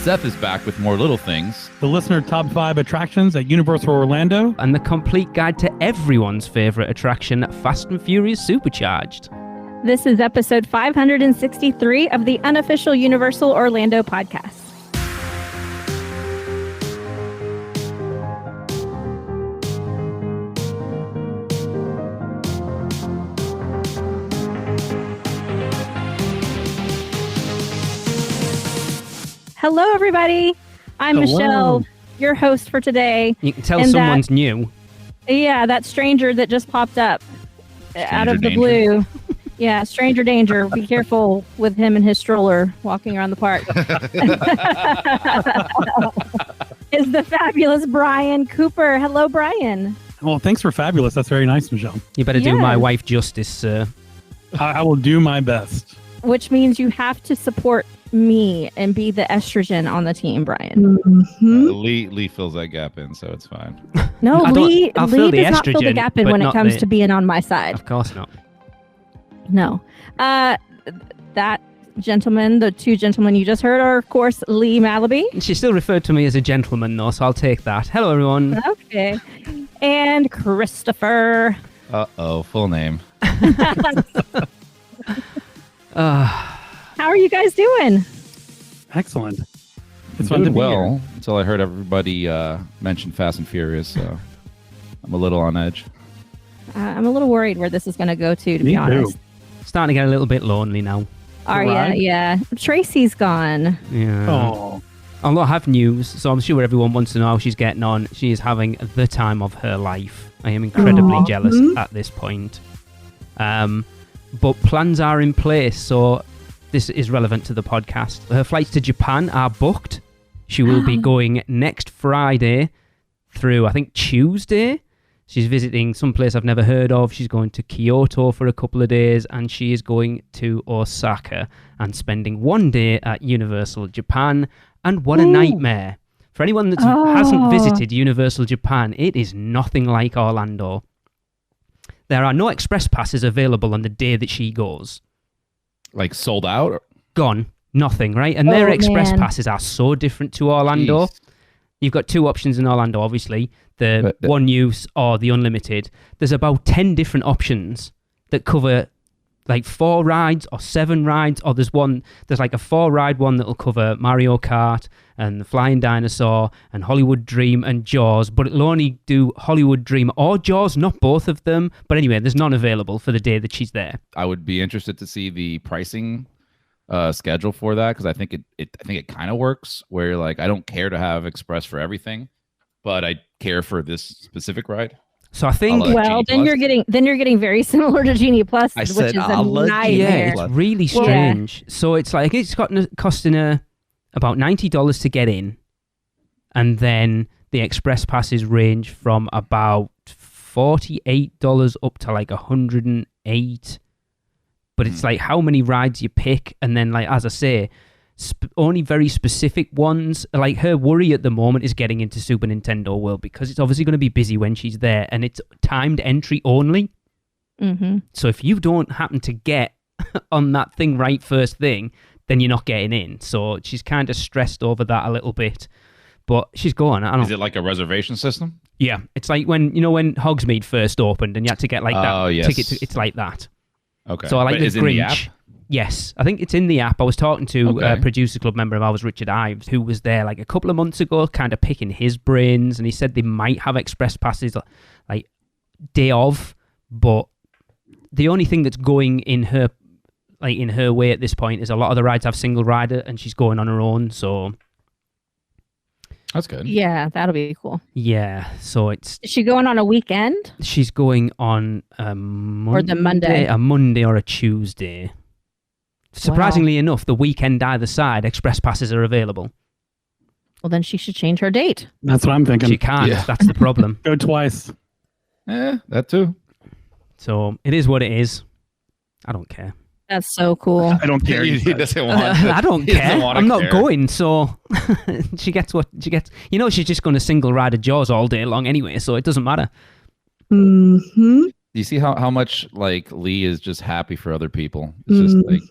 Seth is back with more little things. The listener top 5 attractions at Universal Orlando. And the complete guide to everyone's favorite attraction, Fast and Furious Supercharged. This is episode 563 of the unofficial Universal Orlando podcast. Hello, everybody. I'm Michelle, your host for today. You can tell someone's new. Yeah, that stranger that just popped up out of the blue. Yeah, stranger danger. Be careful with him and his stroller walking around the park. Is the fabulous Brian Cooper. Hello, Brian. Well, thanks for fabulous. That's very nice, Michelle. You better do my wife justice, sir. I will do my best. Which means you have to support me and be the estrogen on the team, Brian. Mm-hmm. Lee fills that gap in, so it's fine. No, Lee does not fill the gap in when it comes to being on my side. Of course not. No. That gentleman, the two gentlemen you just heard are, of course, Lee Malaby. She still referred to me as a gentleman, though, so I'll take that. Hello, everyone. Okay. And Christopher. Uh-oh, full name. How are you guys doing? Excellent. It's fun to be here. Until I heard everybody mention Fast and Furious, so I'm a little on edge. I'm a little worried where this is going to go to be honest. Too. Starting to get a little bit lonely now. Are you? Yeah. Tracy's gone. Yeah. Oh. I'll have news, so I'm sure everyone wants to know how she's getting on. She is having the time of her life. I am incredibly jealous at this point. But plans are in place, so this is relevant to the podcast. Her flights to Japan are booked. She will be going next Friday through, I think, Tuesday. She's visiting some place I've never heard of. She's going to Kyoto for a couple of days, and she is going to Osaka and spending one day at Universal Japan. And what a nightmare. For anyone that hasn't visited Universal Japan, it is nothing like Orlando. There are no express passes available on the day that she goes. Like sold out? Gone. Nothing, right? And their express passes are so different to Orlando. Jeez. You've got two options in Orlando, obviously. The one use or the unlimited. There's about 10 different options that cover like 4 rides or 7 rides. Or there's like a 4-ride one that'll cover Mario Kart and the Flying Dinosaur and Hollywood Dream and Jaws. But it'll only do Hollywood Dream or Jaws, not both of them. But anyway, there's none available for the day that she's there. I would be interested to see the pricing schedule for that, because I think it kind of works where like I don't care to have express for everything, but I care for this specific ride. So I think then you're getting very similar to Genie Plus, which is a nightmare. Yeah, it's really strange. Yeah. So it's like it's costing her about $90 to get in, and then the express passes range from about $48 up to like $108. But it's like how many rides you pick, and then like as I say, only very specific ones. Like her worry at the moment is getting into Super Nintendo World, because it's obviously going to be busy when she's there, and it's timed entry only. Mm-hmm. So if you don't happen to get on that thing right first thing, then you're not getting in. So she's kind of stressed over that a little bit. But she's going. Is it like a reservation system? Yeah, it's like when Hogsmeade first opened and you had to get like that ticket. It's like that. Okay. So I like the Grinch. In the app? Yes, I think it's in the app. I was talking to a producer club member of ours, Richard Ives, who was there like a couple of months ago, kind of picking his brains, and he said they might have express passes like day of, but the only thing that's going in her way at this point is a lot of the rides have single rider, and she's going on her own, so that's good. Yeah, that'll be cool. Yeah, so is she going on a weekend? She's going on a Monday or a Tuesday. Surprisingly enough, the weekend either side, express passes are available. Well, then she should change her date. That's what I'm thinking. She can't. Yeah. That's the problem. Go twice. That too. So it is what it is. I don't care. That's so cool. I don't care. He doesn't want I don't care. I'm not going, so she gets what she gets. She's just going to single ride a Jaws all day long anyway, so it doesn't matter. Mm-hmm. Do you see how much like Lee is just happy for other people? It's just like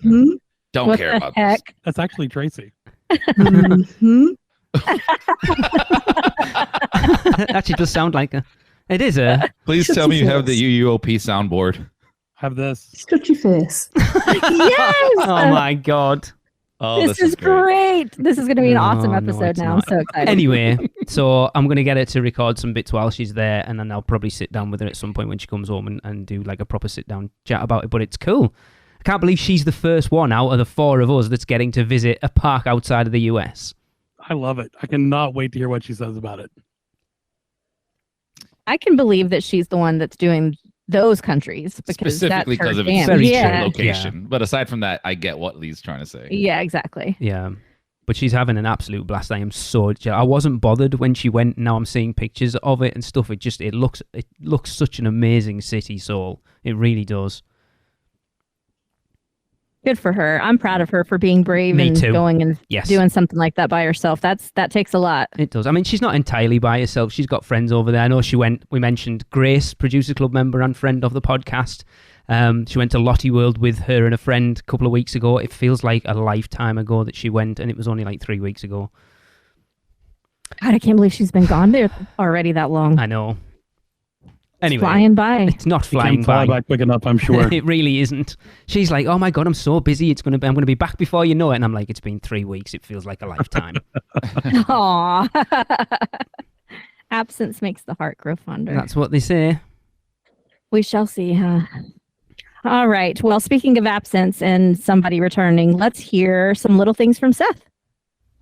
don't care about this. That's actually Tracy. Mhm. Actually, does sound like a. It is a. Please tell me you have the UUOP soundboard. Have this. Scratchy face. Yes! Oh my god. Oh, this is great. This is going to be an awesome No, episode it's now. I'm not. so excited. Anyway, so I'm going to get her to record some bits while she's there, and then I'll probably sit down with her at some point when she comes home and do like a proper sit down chat about it. But it's cool. I can't believe she's the first one out of the four of us that's getting to visit a park outside of the US. I love it. I cannot wait to hear what she says about it. I can believe that she's the one that's doing those countries because Specifically that's her because of jam. its Very yeah. true. location. But aside from that, I get what Lee's trying to say. Yeah, exactly. Yeah. But she's having an absolute blast. I am so I wasn't bothered when she went. Now I'm seeing pictures of it and stuff. It looks such an amazing city, Seoul. It really does. Good for her. I'm proud of her for being brave Me and too. going and Yes. doing something like that by herself. That takes a lot. It does. I mean, she's not entirely by herself. She's got friends over there. I know we mentioned Grace, producer club member and friend of the podcast. She went to Lottie World with her and a friend a couple of weeks ago. It feels like a lifetime ago that she went, and it was only like 3 weeks ago. God, I can't believe she's been gone there already that long. I know. It's Anyway, flying by. it's not It flying can't fly by. by quick enough, I'm sure. It really isn't. She's like, "Oh my god, I'm so busy. I'm going to be back before you know it." And I'm like, "It's been 3 weeks. It feels like a lifetime." Aw. Absence makes the heart grow fonder. That's what they say. We shall see, huh? All right. Well, speaking of absence and somebody returning, let's hear some little things from Seth.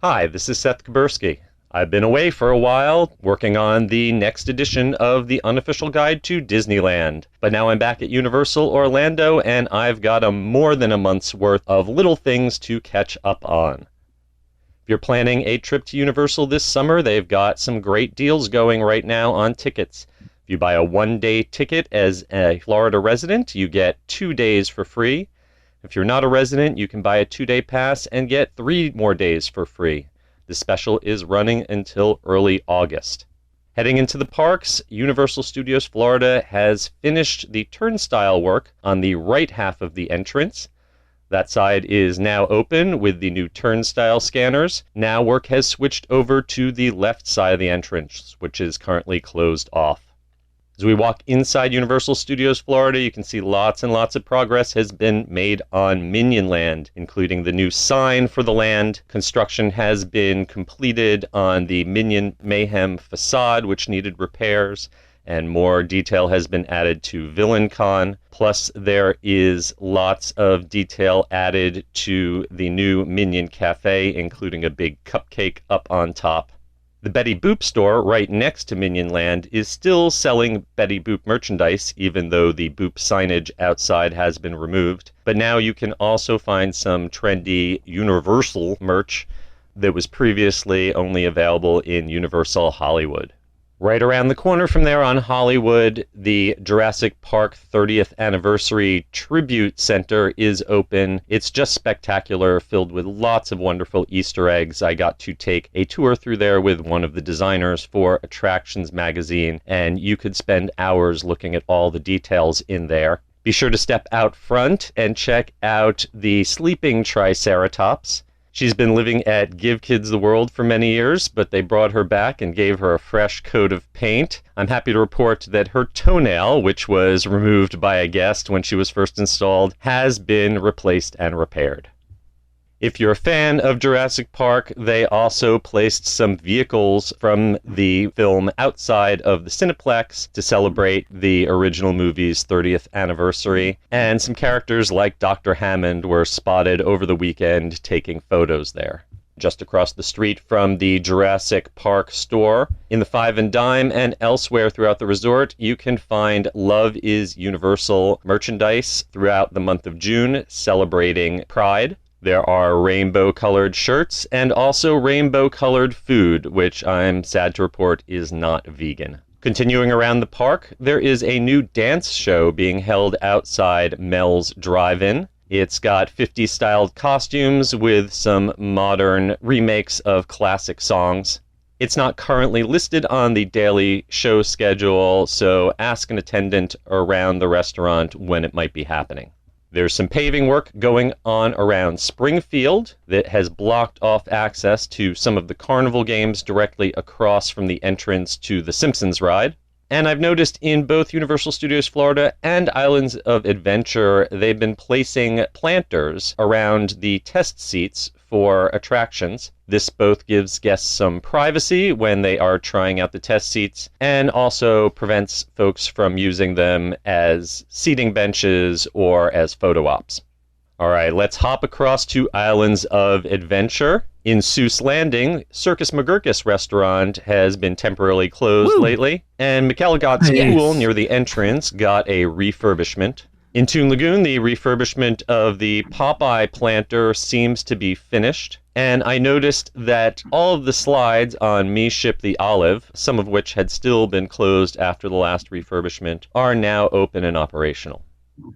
Hi, this is Seth Kuberski. I've been away for a while, working on the next edition of the unofficial guide to Disneyland. But now I'm back at Universal Orlando, and I've got more than a month's worth of little things to catch up on. If you're planning a trip to Universal this summer, they've got some great deals going right now on tickets. If you buy a one-day ticket as a Florida resident, you get 2 days for free. If you're not a resident, you can buy a 2-day pass and get 3 more days for free. The special is running until early August. Heading into the parks, Universal Studios Florida has finished the turnstile work on the right half of the entrance. That side is now open with the new turnstile scanners. Now work has switched over to the left side of the entrance, which is currently closed off. As we walk inside Universal Studios Florida, you can see lots and lots of progress has been made on Minion Land, including the new sign for the land. Construction has been completed on the Minion Mayhem facade, which needed repairs, and more detail has been added to Villain Con. Plus, there is lots of detail added to the new Minion Cafe, including a big cupcake up on top. The Betty Boop store right next to Minion Land is still selling Betty Boop merchandise, even though the Boop signage outside has been removed. But now you can also find some trendy Universal merch that was previously only available in Universal Hollywood. Right around the corner from there on Hollywood, the Jurassic Park 30th Anniversary Tribute Center is open. It's just spectacular, filled with lots of wonderful Easter eggs. I got to take a tour through there with one of the designers for Attractions magazine, and you could spend hours looking at all the details in there. Be sure to step out front and check out the sleeping Triceratops. She's been living at Give Kids the World for many years, but they brought her back and gave her a fresh coat of paint. I'm happy to report that her toenail, which was removed by a guest when she was first installed, has been replaced and repaired. If you're a fan of Jurassic Park, they also placed some vehicles from the film outside of the Cineplex to celebrate the original movie's 30th anniversary, and some characters like Dr. Hammond were spotted over the weekend taking photos there. Just across the street from the Jurassic Park store, in the Five and Dime and elsewhere throughout the resort, you can find Love is Universal merchandise throughout the month of June, celebrating Pride. There are rainbow-colored shirts and also rainbow-colored food, which I'm sad to report is not vegan. Continuing around the park, there is a new dance show being held outside Mel's Drive-In. It's got 50s-styled costumes with some modern remakes of classic songs. It's not currently listed on the daily show schedule, so ask an attendant around the restaurant when it might be happening. There's some paving work going on around Springfield that has blocked off access to some of the carnival games directly across from the entrance to the Simpsons ride. And I've noticed in both Universal Studios Florida and Islands of Adventure, they've been placing planters around the test seats for attractions. This both gives guests some privacy when they are trying out the test seats and also prevents folks from using them as seating benches or as photo ops. All right, let's hop across to Islands of Adventure. In Seuss Landing, Circus McGurkus restaurant has been temporarily closed lately, and McElligot's Pool near the entrance got a refurbishment. In Toon Lagoon, the refurbishment of the Popeye planter seems to be finished, and I noticed that all of the slides on Me Ship the Olive, some of which had still been closed after the last refurbishment, are now open and operational.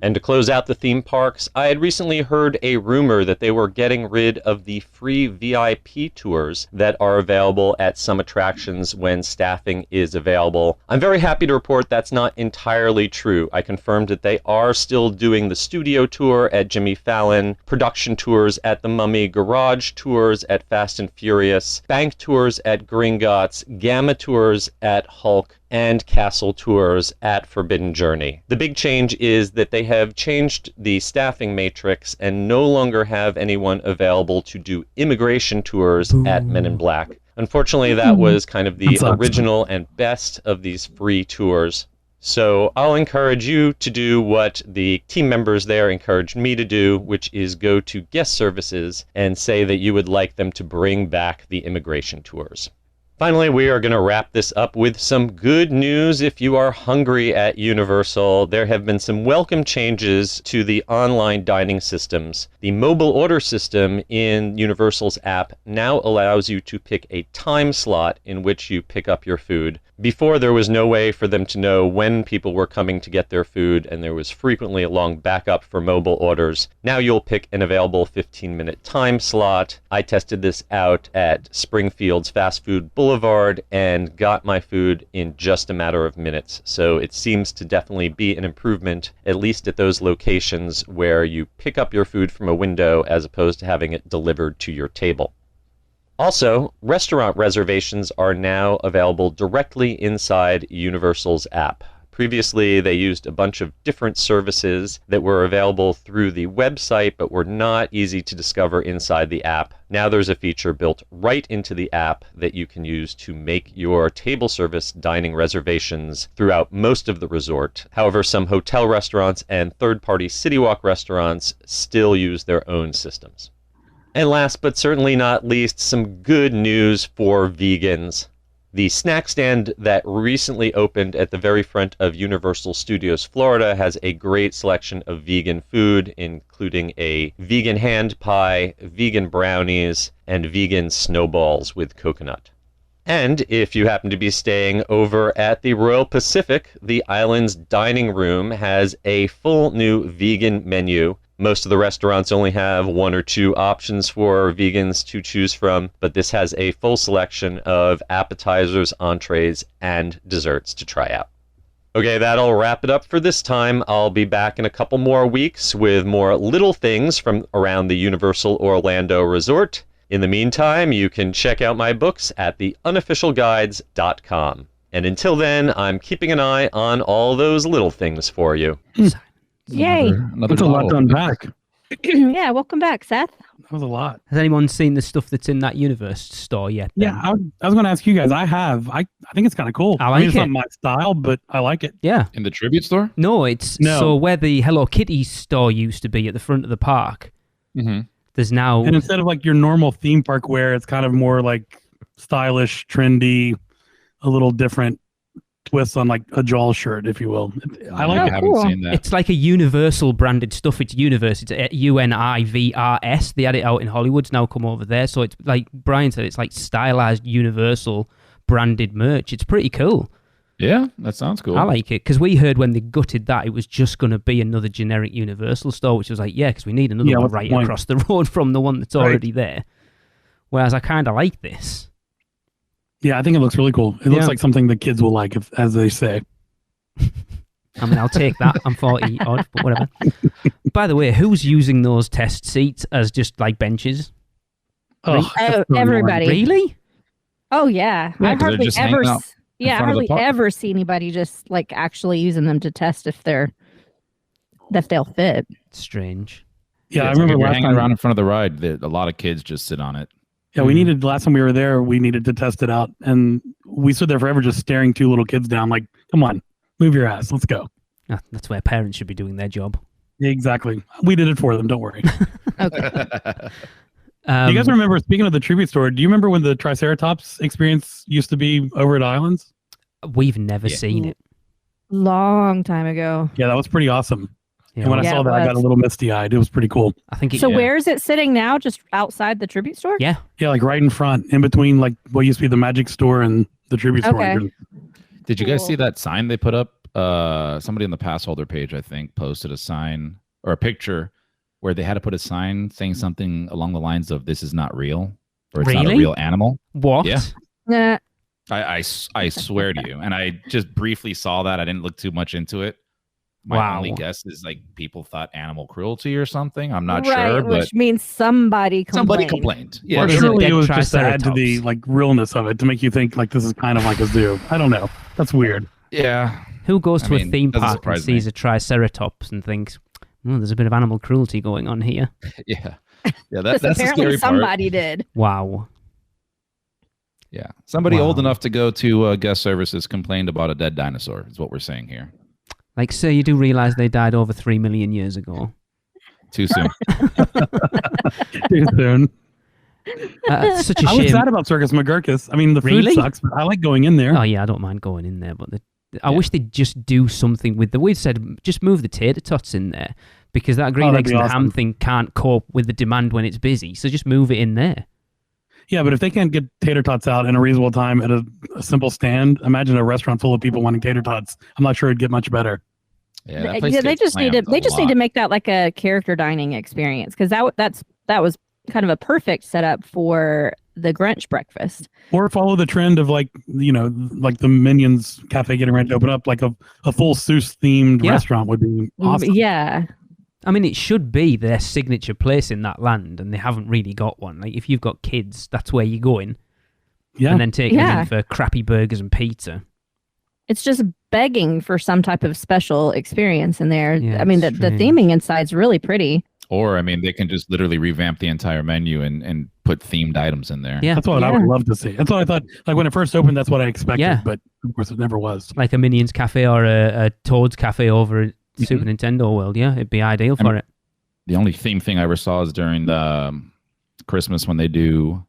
And to close out the theme parks, I had recently heard a rumor that they were getting rid of the free VIP tours that are available at some attractions when staffing is available. I'm very happy to report that's not entirely true. I confirmed that they are still doing the studio tour at Jimmy Fallon, production tours at the Mummy, garage tours at Fast and Furious, bank tours at Gringotts, Gamma tours at Hulk, and castle tours at Forbidden Journey. The big change is that they have changed the staffing matrix and no longer have anyone available to do immigration tours at Men in Black. Unfortunately, that was kind of the original and best of these free tours. So I'll encourage you to do what the team members there encouraged me to do, which is go to guest services and say that you would like them to bring back the immigration tours. Finally, we are going to wrap this up with some good news if you are hungry at Universal. There have been some welcome changes to the online dining systems. The mobile order system in Universal's app now allows you to pick a time slot in which you pick up your food. Before, there was no way for them to know when people were coming to get their food, and there was frequently a long backup for mobile orders. Now you'll pick an available 15-minute time slot. I tested this out at Springfield's Fast Food Boulevard and got my food in just a matter of minutes. So it seems to definitely be an improvement, at least at those locations where you pick up your food from a window as opposed to having it delivered to your table. Also, restaurant reservations are available available directly inside Universal's app. Previously, they used a bunch of different services that were available through the website but were not easy to discover inside the app. Now there's a feature built right into the app that you can use to make your table service dining reservations throughout most of the resort. However, some hotel restaurants and third-party CityWalk restaurants still use their own systems. And last but certainly not least, some good news for vegans. The snack stand that recently opened at the very front of Universal Studios Florida has a great selection of vegan food, including a vegan hand pie, vegan brownies, and vegan snowballs with coconut. And if you happen to be staying over at the Royal Pacific, the island's dining room has a full new vegan menu. Most of the restaurants only have one or two options for vegans to choose from, but this has a full selection of appetizers, entrees, and desserts to try out. Okay, that'll wrap it up for this time. I'll be back in a couple more weeks with more little things from around the Universal Orlando Resort. In the meantime, you can check out my books at theunofficialguides.com. And until then, I'm keeping an eye on all those little things for you. Yay. That's a lot to unpack. Yeah, welcome back, Seth. That was a lot. Has anyone seen the stuff that's in that Universe store yet? Then? Yeah, I was going to ask you guys. I have. I think it's kind of cool. I like it's it. not my style, but I like it. Yeah. In the tribute store? No, it's so where the Hello Kitty store used to be at the front of the park. Mm-hmm. There's now... And instead of like your normal theme park wear, it's kind of more like stylish, trendy, a little different twist on like a Jaws shirt, if you will. I like it. I haven't seen that. It's like a Universal branded stuff. It's Universe. It's UNIVRS. They had it out in Hollywood. It's now come over there. So it's like Brian said, it's like stylized Universal branded merch. It's pretty cool. Yeah, that sounds cool. I like it because we heard when they gutted that it was just going to be another generic Universal store, which was like, yeah, because we need another one right across the road from the one that's already there. Whereas I kind of like this. Yeah, I think it looks really cool. It looks like something the kids will like, as they say. I mean, I'll take that. I'm 40 odd, but whatever. By the way, who's using those test seats as just like benches? Oh, everybody. Really? Oh yeah, Yeah, I 'cause they're hardly just hanging ever. out Yeah, I front of the hardly park. ever see anybody just like actually using them to test if they'll fit. Strange. Yeah, I it's like remember if you're last hanging time. around in front of the ride, a lot of kids just sit on it. Yeah, we needed last time we were there. We needed to test it out, and we stood there forever just staring two little kids down. Like, come on, move your ass, let's go. Ah, that's where parents should be doing their job. Yeah, exactly. We did it for them. Don't worry. Okay. Do you guys remember? Speaking of the tribute store, do you remember when the Triceratops experience used to be over at Islands? We've never Yeah. seen it. Long time ago. Yeah, that was pretty awesome. Yeah, And when I Yeah, saw it that, I got a was. little misty-eyed. It was pretty cool. I think it. So Yeah. where is it sitting now? Just outside the tribute store? Yeah. Yeah, like right in front, in between like what used to be the magic store and the tribute store. Okay. Did you guys Cool. see that sign they put up? Somebody on the pass holder page, I think, posted a sign or a picture where they had to put a sign saying something along the lines of "This is not real" or "It's not a Really? real animal." What? Yeah. Nah. I swear to you, and I just briefly saw that. I didn't look too much into it. My only Wow. guess is like people thought animal cruelty or something. I'm not right, sure, but which means somebody complained. complained. Yeah, Or Or is it surely dead it was just to add to the Triceratops? like realness of it to make you think like this is kind of like a zoo. I don't know. That's weird. yeah. Who goes I to a mean, theme doesn't park and surprise sees me. a Triceratops and thinks, "Oh, there's a bit of animal cruelty going on here"? Yeah, yeah. Because That's the apparently scary part. somebody did. Wow. Yeah, somebody old Wow. enough to go to guest services complained about a dead dinosaur. Is what we're saying here. Like, sir, you do realize they died over 3 million years ago. Too soon. Too soon. It's such a I was shame. sad about Circus McGurkus. I mean, the food Really? sucks, but I like going in there. Oh yeah, I don't mind going in there, but I Yeah. wish they'd just do something with the. We've said just move the tater tots in there because that green that'd eggs be and ham awesome. thing can't cope with the demand when it's busy. So just move it in there. Yeah, but if they can't get tater tots out in a reasonable time at a simple stand, imagine a restaurant full of people wanting tater tots. I'm not sure it'd get much better. Yeah, that place They gets just need to. slammed They a just need lot. to make that like a character dining experience because that was kind of a perfect setup for the Grinch breakfast. Or follow the trend of like, you know, like the Minions Cafe getting ready to open up, like a full Seuss themed Yeah. restaurant would be awesome. Yeah. I mean, it should be their signature place in that land, and they haven't really got one. Like, if you've got kids, that's where you're going, Yeah. and then taking them Yeah. in for crappy burgers and pizza. It's just begging for some type of special experience in there. Yeah, I mean, the it's the strange. theming inside's really pretty. Or I mean, they can just literally revamp the entire menu and put themed items in there. Yeah, That's what I would love to see. That's what I thought. Like when it first opened, that's what I expected. Yeah. But of course, it never was. like a Minions Cafe or a Toad's Cafe over at Mm-hmm. Super Nintendo World. Yeah, it'd be ideal for it. The only theme thing I ever saw is during the Christmas when they do,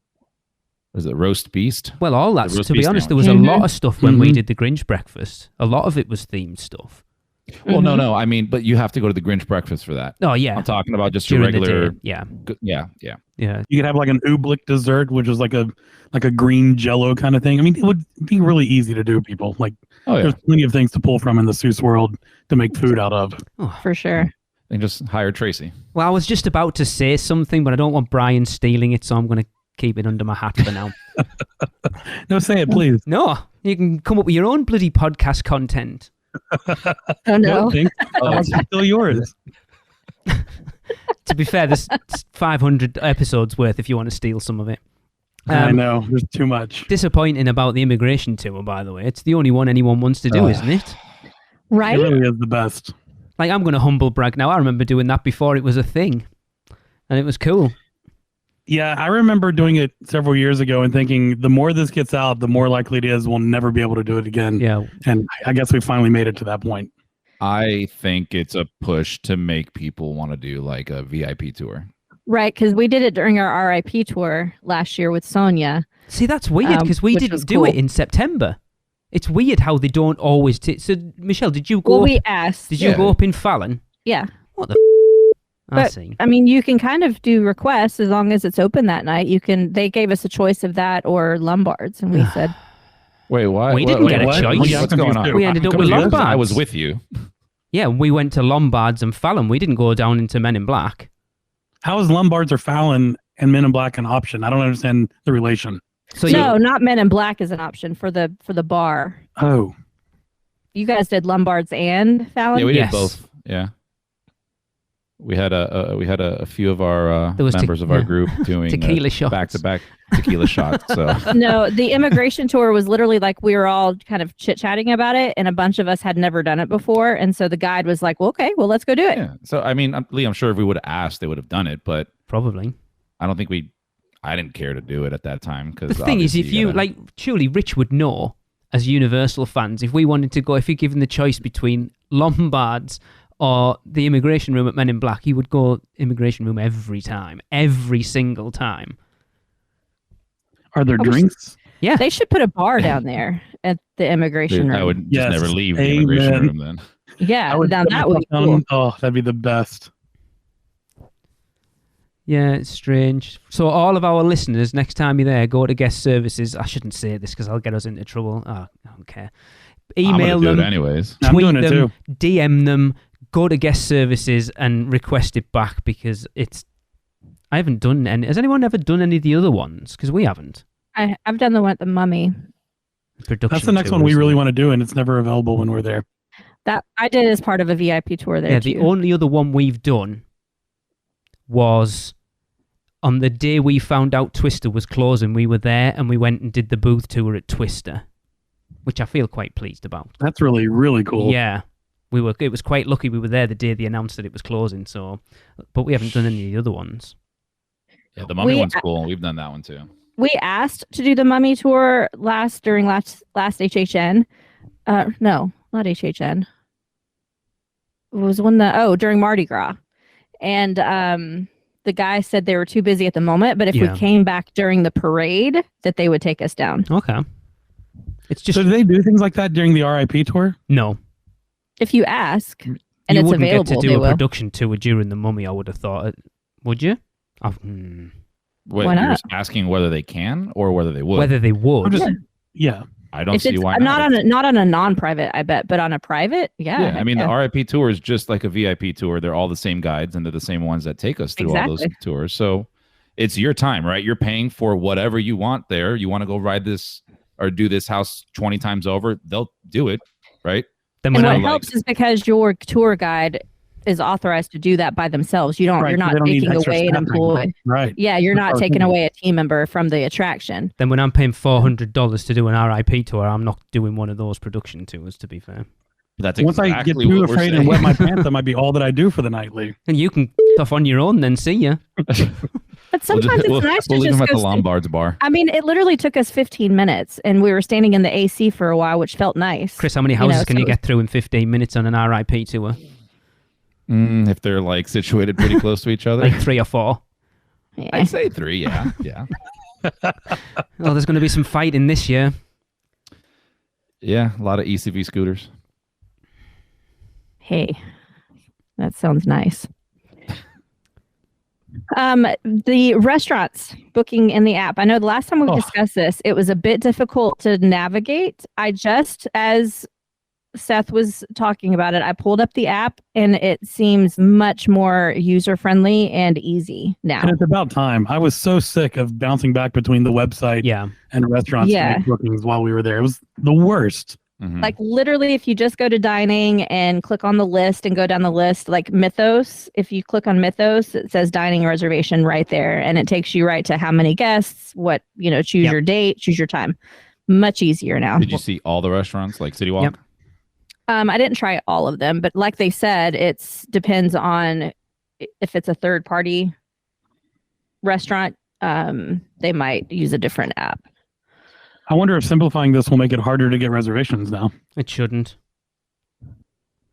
what is it, roast beast? Well, all that. The roast To be beef honest, there sandwich. was a Mhm. lot of stuff when we Mhm. did the Grinch breakfast. A lot of it was themed stuff. Well, Mhm. no. I mean, but you have to go to the Grinch breakfast for that. Oh yeah, I'm talking about just a during the regular. day. Yeah, Yeah. yeah. You could have like an oobleck dessert, which is like a green Jello kind of thing. I mean, it would be really easy to do. People like Oh yeah. there's plenty of things to pull from in the Seuss world to make food out of. For sure. And just hire Tracy. Well, I was just about to say something, but I don't want Brian stealing it, so I'm going to keep it under my hat for now. No, say it, please. No, you can come up with your own bloody podcast content. Oh no. Thanks. It's still yours. To be fair, there's 500 episodes worth if you want to steal some of it. I know. There's too much. Disappointing about the immigration tour, by the way. It's the only one anyone wants to do, isn't it? Right? It really is the best. Like, I'm going to humble brag now. I remember doing that before it was a thing. And it was cool. Yeah, I remember doing it several years ago and thinking the more this gets out, the more likely it is we'll never be able to do it again. Yeah. And I guess we finally made it to that point. I think it's a push to make people want to do like a VIP tour. Right, because we did it during our RIP tour last year with Sonia. See, that's weird because we which didn't was do it cool. in September. It's weird how they don't always. So, Michelle, did you go? Well, up, we asked. did you Yeah. go up in Fallon? Yeah. What the? I But- see. I mean, you can kind of do requests as long as it's open that night. You can. They gave us a choice of that or Lombards, and we said, Wait, what? We didn't get a what? choice. Yeah, I'm What's going confused on? too. We ended up Come with on, Lombards. I was with you. Yeah, we went to Lombards and Fallon. We didn't go down into Men in Black. How is Lombards or Fallon and Men in Black an option? I don't understand the relation. So "No, not Men in Black is an option for the bar." Oh, You guys did Lombards and Fallon? Yeah, we Yes. did both. Yeah. We had a few of our There was members of our group doing tequila shots. back-to-back tequila shots. So No, the immigration tour was literally like we were all kind of chit-chatting about it, and a bunch of us had never done it before. And so the guide was like, well, okay, well, let's go do it. yeah. So I mean, Lee, I'm sure if we would have asked, they would have done it, but Probably. I don't think I didn't care to do it at that time because The thing is, if you like, surely Rich would know as Universal fans, if we wanted to go, if you're given the choice between Lombards or the immigration room at Men in Black, he would go immigration room every time, every single time. Are there I wish- drinks? Yeah. They should put a bar down there at the immigration room. I would just Yes. never leave the immigration Amen. room then. Yeah, I would now put that would be myself cool. down- Oh, that'd be the best. Yeah, it's strange. So all of our listeners, next time you're there, go to guest services. I shouldn't say this because I'll get us into trouble. Oh, I don't care. Email I'm gonna do them, it anyways. I'm tweet doing it them, too. DM them, go to guest services and request it back because it's. I haven't done any. Has anyone ever done any of the other ones? Because we haven't. I've done the one at the Mummy. Production. That's the next one we really want to do, and it's never available when we're there. That I did as part of a VIP tour there. Yeah, the too. only other one we've done was on the day we found out Twister was closing. We were there and we went and did the booth tour at Twister, which I feel quite pleased about. That's really, really cool. Yeah, we were. It was quite lucky we were there the day they announced that it was closing. So, but we haven't done any of the other ones. Yeah, the Mummy We- one's cool. We've done that one too. We asked to do the Mummy tour during last HHN. No, not HHN. It was during Mardi Gras, and the guy said they were too busy at the moment. But if Yeah. we came back during the parade, that they would take us down. Okay, it's just So do they do things like that during the RIP tour? no. If you ask, and You it's wouldn't available, get to they do a will. production tour during the Mummy. I would have thought. Would you? Wait, Why you're not? asking whether they can or whether they would. Whether they I'm would. just, yeah. I don't If see it's why not on a non-private, I bet, but on a private, yeah. Yeah, I mean, yeah. the RIP tour is just like a VIP tour. They're all the same guides, and they're the same ones that take us through all those Exactly. tours. So it's your time, right? You're paying for whatever you want there. You want to go ride this or do this house 20 times over, they'll do it, right? Then And when what I, helps is because your tour guide is authorized to do that by themselves. Right, You're so not they don't need taking extra away an staffing. employee. Right. Yeah, you're not That's what I was taking thinking. away a team member from the attraction. then when I'm paying $400 to do an RIP tour, I'm not doing one of those production tours. To be fair, That's Once exactly I get what too we're afraid saying. and wet my pants, that might be all that I do for the nightly. and you can off on your own. Then see ya. But sometimes it's nice we'll to leave just them at go the sit- Lombards bar. I mean, it literally took us 15 minutes, and we were standing in the AC for a while, which felt nice. Chris, how many You know, houses can so you it was- get through in 15 minutes on an RIP tour? If they're like situated pretty close to each other. Like 3 or 4. Yeah. I'd say 3, yeah. Yeah. Oh, there's going to be some fighting this year. Yeah, a lot of ECV scooters. Hey, that sounds nice. The restaurants booking in the app. I know the last time we Oh. discussed this, it was a bit difficult to navigate. As Seth was talking about it, I pulled up the app and it seems much more user friendly and easy now. And it's about time. I was so sick of bouncing back between the website Yeah. and restaurants Yeah. to make bookings while we were there. It was the worst. Mhm. Like literally, if you just go to dining and click on the list and go down the list, like Mythos, if you click on Mythos, it says dining reservation right there. And it takes you right to how many guests, choose Yep. your date, choose your time. Much easier now. Did you see all the restaurants like City Walk? Yep. I didn't try all of them, but like they said, depends on if it's a third party restaurant, they might use a different app. I wonder if simplifying this will make it harder to get reservations now. It shouldn't.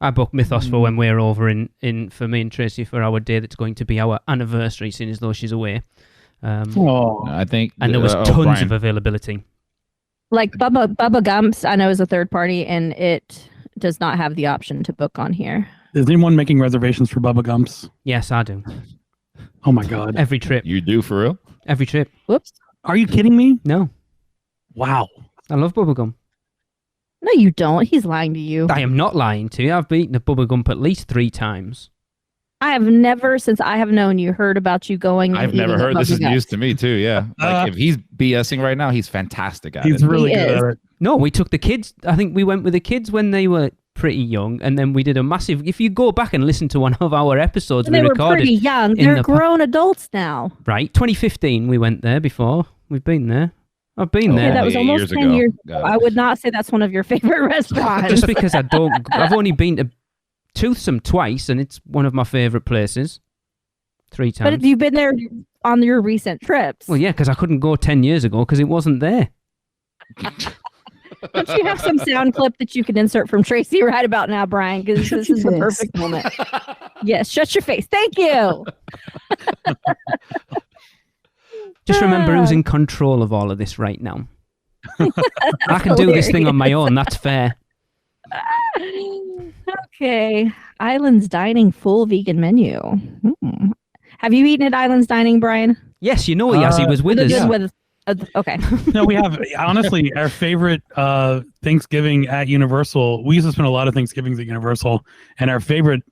I booked Mythos for when we're over in for me and Tracy for our day that's going to be our anniversary, seeing as though she's away. Oh, I think And there was tons Brian, of availability. Like Bubba Gump's, I know is a third party, and it does not have the option to book on here. is anyone making reservations for Bubba Gumps? Yes, I do. Oh my God. Every trip. You do for real? Every trip. Whoops. Are you kidding me? No. Wow. I love bubblegum. No, you don't. He's lying to you. I am not lying to you. I've eaten a bubblegum at least 3 times. I have never, since I have known you, heard about you going. and I've never eating heard at this is Bubba news Gump's. to me too. Yeah, like if he's BSing right now, he's fantastic at He's it. really He good is. at it. No, we took the kids. I think we went with the kids when they were pretty young, and then we did a massive. If you go back and listen to one of our episodes, They we were recorded pretty young. in They're the grown adults now. right 2015. We went there before. We've been there. I've been Oh, there. Okay, that was Eight almost years 10 ago. years Got ago. it. I would not say that's one of your favorite restaurants. Just because I've only been to Toothsome twice, and it's one of my favorite places. 3 times. But if you've been there on your recent trips, Well, yeah, because I couldn't go 10 years ago because it wasn't there. don't you have some sound clip that you can insert from Tracy right about now, Brian? Because this is the perfect moment. Yes, shut your face. Thank you. Just remember who's in control of all of this right now. I can do this thing on my own. That's fair. Okay. Islands Dining full vegan menu. Have you eaten at Islands Dining, Brian? Yes, you know he has. He was with us. Good with- okay. No, we have honestly our favorite Thanksgiving at Universal. We used to spend a lot of Thanksgivings at Universal, and our favorite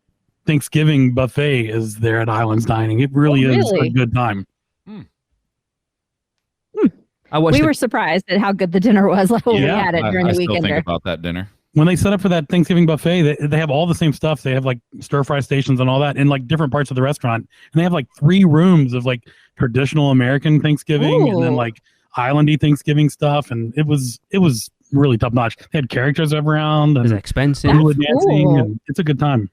Thanksgiving buffet is there at Islands Dining. It really is a good time. I watched We the- were surprised at how good the dinner was when we Yeah, had it during I the still weekend. think about that dinner. When they set up for that Thanksgiving buffet, they have all the same stuff. They have like stir fry stations and all that in like different parts of the restaurant, and they have like 3 rooms of like traditional American Thanksgiving and then Ooh. like islandy Thanksgiving stuff, and it was really top notch. They had characters around it was and expensive. people were That's dancing, cool. and it's a good time.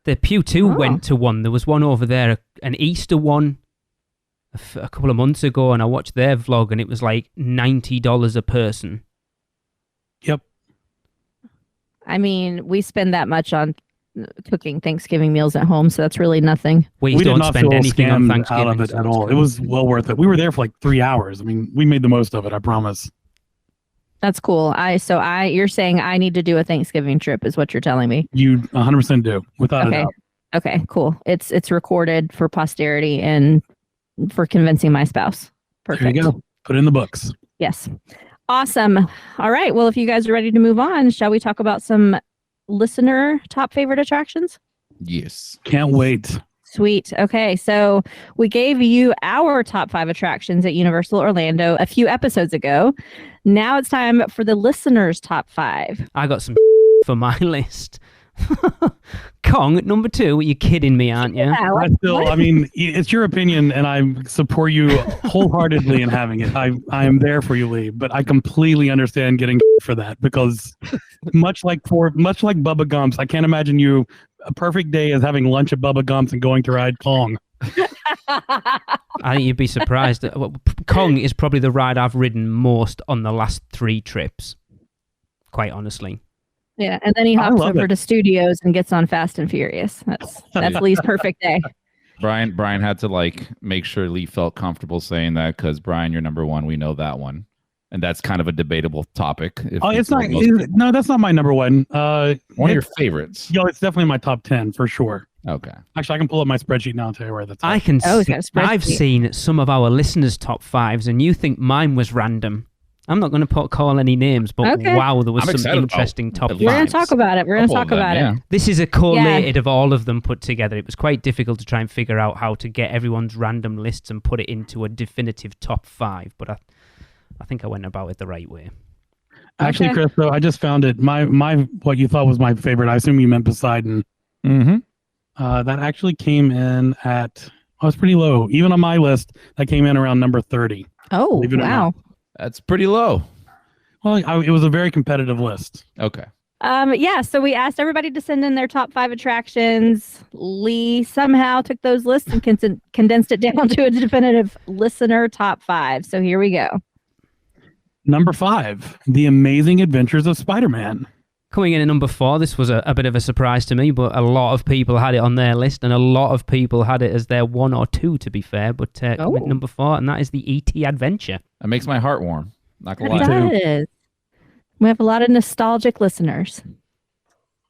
The Pew 2 Oh. went to one. There was one over there, an Easter one a couple of months ago, and I watched their vlog, and it was like $90 a person. Yep. I mean, we spend that much on cooking Thanksgiving meals at home, so that's really nothing. We did don't not spend feel anything on scammed Thanksgiving. out of it so at it's all. It good. was well worth it. We were there for like 3 hours. I mean, we made the most of it. I promise. That's cool. You're saying I need to do a Thanksgiving trip, is what you're telling me. You 100% do, without a Okay. doubt. Okay, cool. It's recorded for posterity and for convincing my spouse. Perfect. There you go. Put it in the books. Yes. Awesome. All right. Well, if you guys are ready to move on, shall we talk about some listener top favorite attractions? Yes. Can't wait. Sweet. Okay. So we gave you our top 5 attractions at Universal Orlando a few episodes ago. Now it's time for the listeners' top 5. I got some for my list. Kong at number 2. You're kidding me, aren't you? I mean, it's your opinion, and I support you wholeheartedly in having it. I am there for you, Lee, but I completely understand getting for that because much like Bubba Gumps, I can't imagine you. A perfect day is having lunch at Bubba Gumps and going to ride Kong. I think you'd be surprised. Kong is probably the ride I've ridden most on the last 3 trips, quite honestly. Yeah, and then he I hops love over it. to Studios and gets on Fast and Furious. That's Lee's perfect day. Brian had to like make sure Lee felt comfortable saying that because Brian, you're number 1. We know that one, and that's kind of a debatable topic. Oh, it's not. No, that's not my number 1. One of your favorites. Yo, it's definitely my top 10 for sure. Okay. Actually, I can pull up my spreadsheet now and tell you where that's. I at. can. Oh, he's got a spreadsheet. I've seen some of our listeners' top 5s, and you think mine was random. I'm not going to call any names, but Okay. wow, there was I'm some excited about interesting top at We're least going 5s. to talk about it. We're going to Couple talk of them, about it. yeah. This is a collated of all of them put together. It was quite difficult to try and figure out how to get everyone's random lists and put it into a definitive top 5, but I think I went about it the right way. Actually, Okay. Chris, though, I just found it. My what you thought was my favorite. I assume you meant Poseidon. Mm-hmm. That actually came in at. I was pretty low, even on my list. That came in around number 30. Oh, Believe it or wow. not. That's pretty low. Well, it was a very competitive list. Okay. Yeah, so we asked everybody to send in their top 5 attractions. Lee somehow took those lists and condensed it down to a definitive listener top 5. So here we go. Number 5, The Amazing Adventures of Spider-Man. Coming in at number 4, this was a bit of a surprise to me, but a lot of people had it on their list, and a lot of people had it as their 1 or 2, to be fair. But coming at number 4, and that is the E.T. Adventure. That makes my heart warm. Not gonna It lie. does. We have a lot of nostalgic listeners.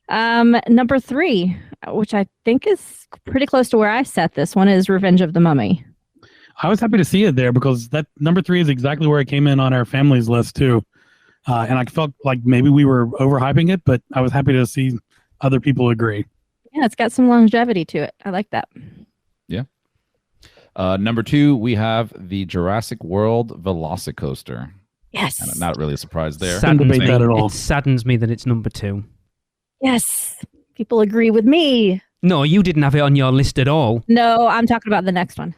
Number 3, which I think is pretty close to where I set this one, is Revenge of the Mummy. I was happy to see it there because that number 3 is exactly where it came in on our family's list too. And I felt like maybe we were overhyping it, but I was happy to see other people agree. Yeah, it's got some longevity to it. I like that. Number 2, we have the Jurassic World Velocicoaster. Yes. Not really a surprise there. Couldn't debate me. that at all. It saddens me that it's number 2. Yes. People agree with me. No, you didn't have it on your list at all. No, I'm talking about the next one.